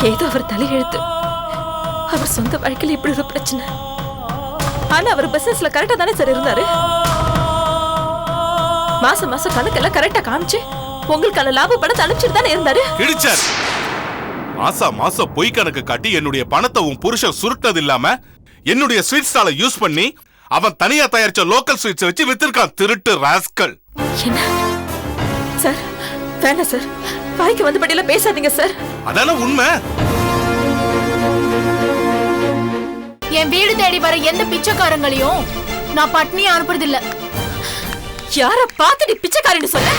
ஏதோ அவர் தலையெழுத்து. அவர் சொந்த வாழ்க்கையில இப்படி ஒரு பிரச்சனை. ஆனா அவர் பிசினஸ்ல கரெக்டா தானே சார் இருந்தாரு. மாசம் மாசம் கணக்கெல்லாம் கரெக்டா காமிச்சு உங்களுக்கான லாப பணத்தை அனுப்பிச்சுட்டு தானே இருந்தாரு. கிழிச்சார். மாசம் பொய் கணக்கு காட்டி என்னுடைய பணத்தை உன் புருஷன் சுருட்டது இல்லாம என்னுடைய ஸ்வீட் ஸ்டாலை யூஸ் பண்ணி அவன் தனியா தயாரிச்ச லோக்கல் ஸ்வீட்ஸ் வச்சு வித்திருக்கான். திருட்டு ராஸ்கல். என்ன சார்? வேணாம் சார், வாய்க்கு வந்தபடியெல்லாம் பேசாதீங்க சார். அதான உண்மை. என் வீடு தேடி வர எந்த பிச்சைக்காரங்களையும் நான் பட்னியா அனுப்புறது இல்ல. யார பார்த்து நீ பிச்சைக்காரன்னு சொல்ல?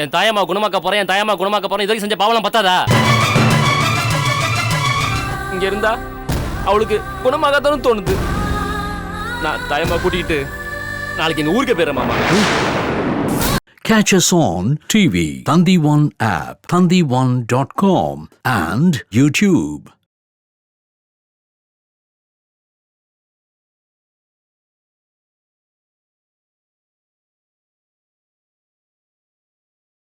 என் தாயம்மா குணமாக்க போறேன், என் தாயம்மா குணமாக்க போறேன். இதுவரைக்கும் செஞ்ச பாவலாம் பத்தாதா? இங்க இருந்தா அவளுக்கு குணமாகத்தானு தோணுது. நான் தாயம்மா கூட்டிட்டு நாளைக்கு எங்க ஊருக்கு போயிடுறேன் மாமா. Catch us on TV, Thandivan app, thandivan.com and YouTube.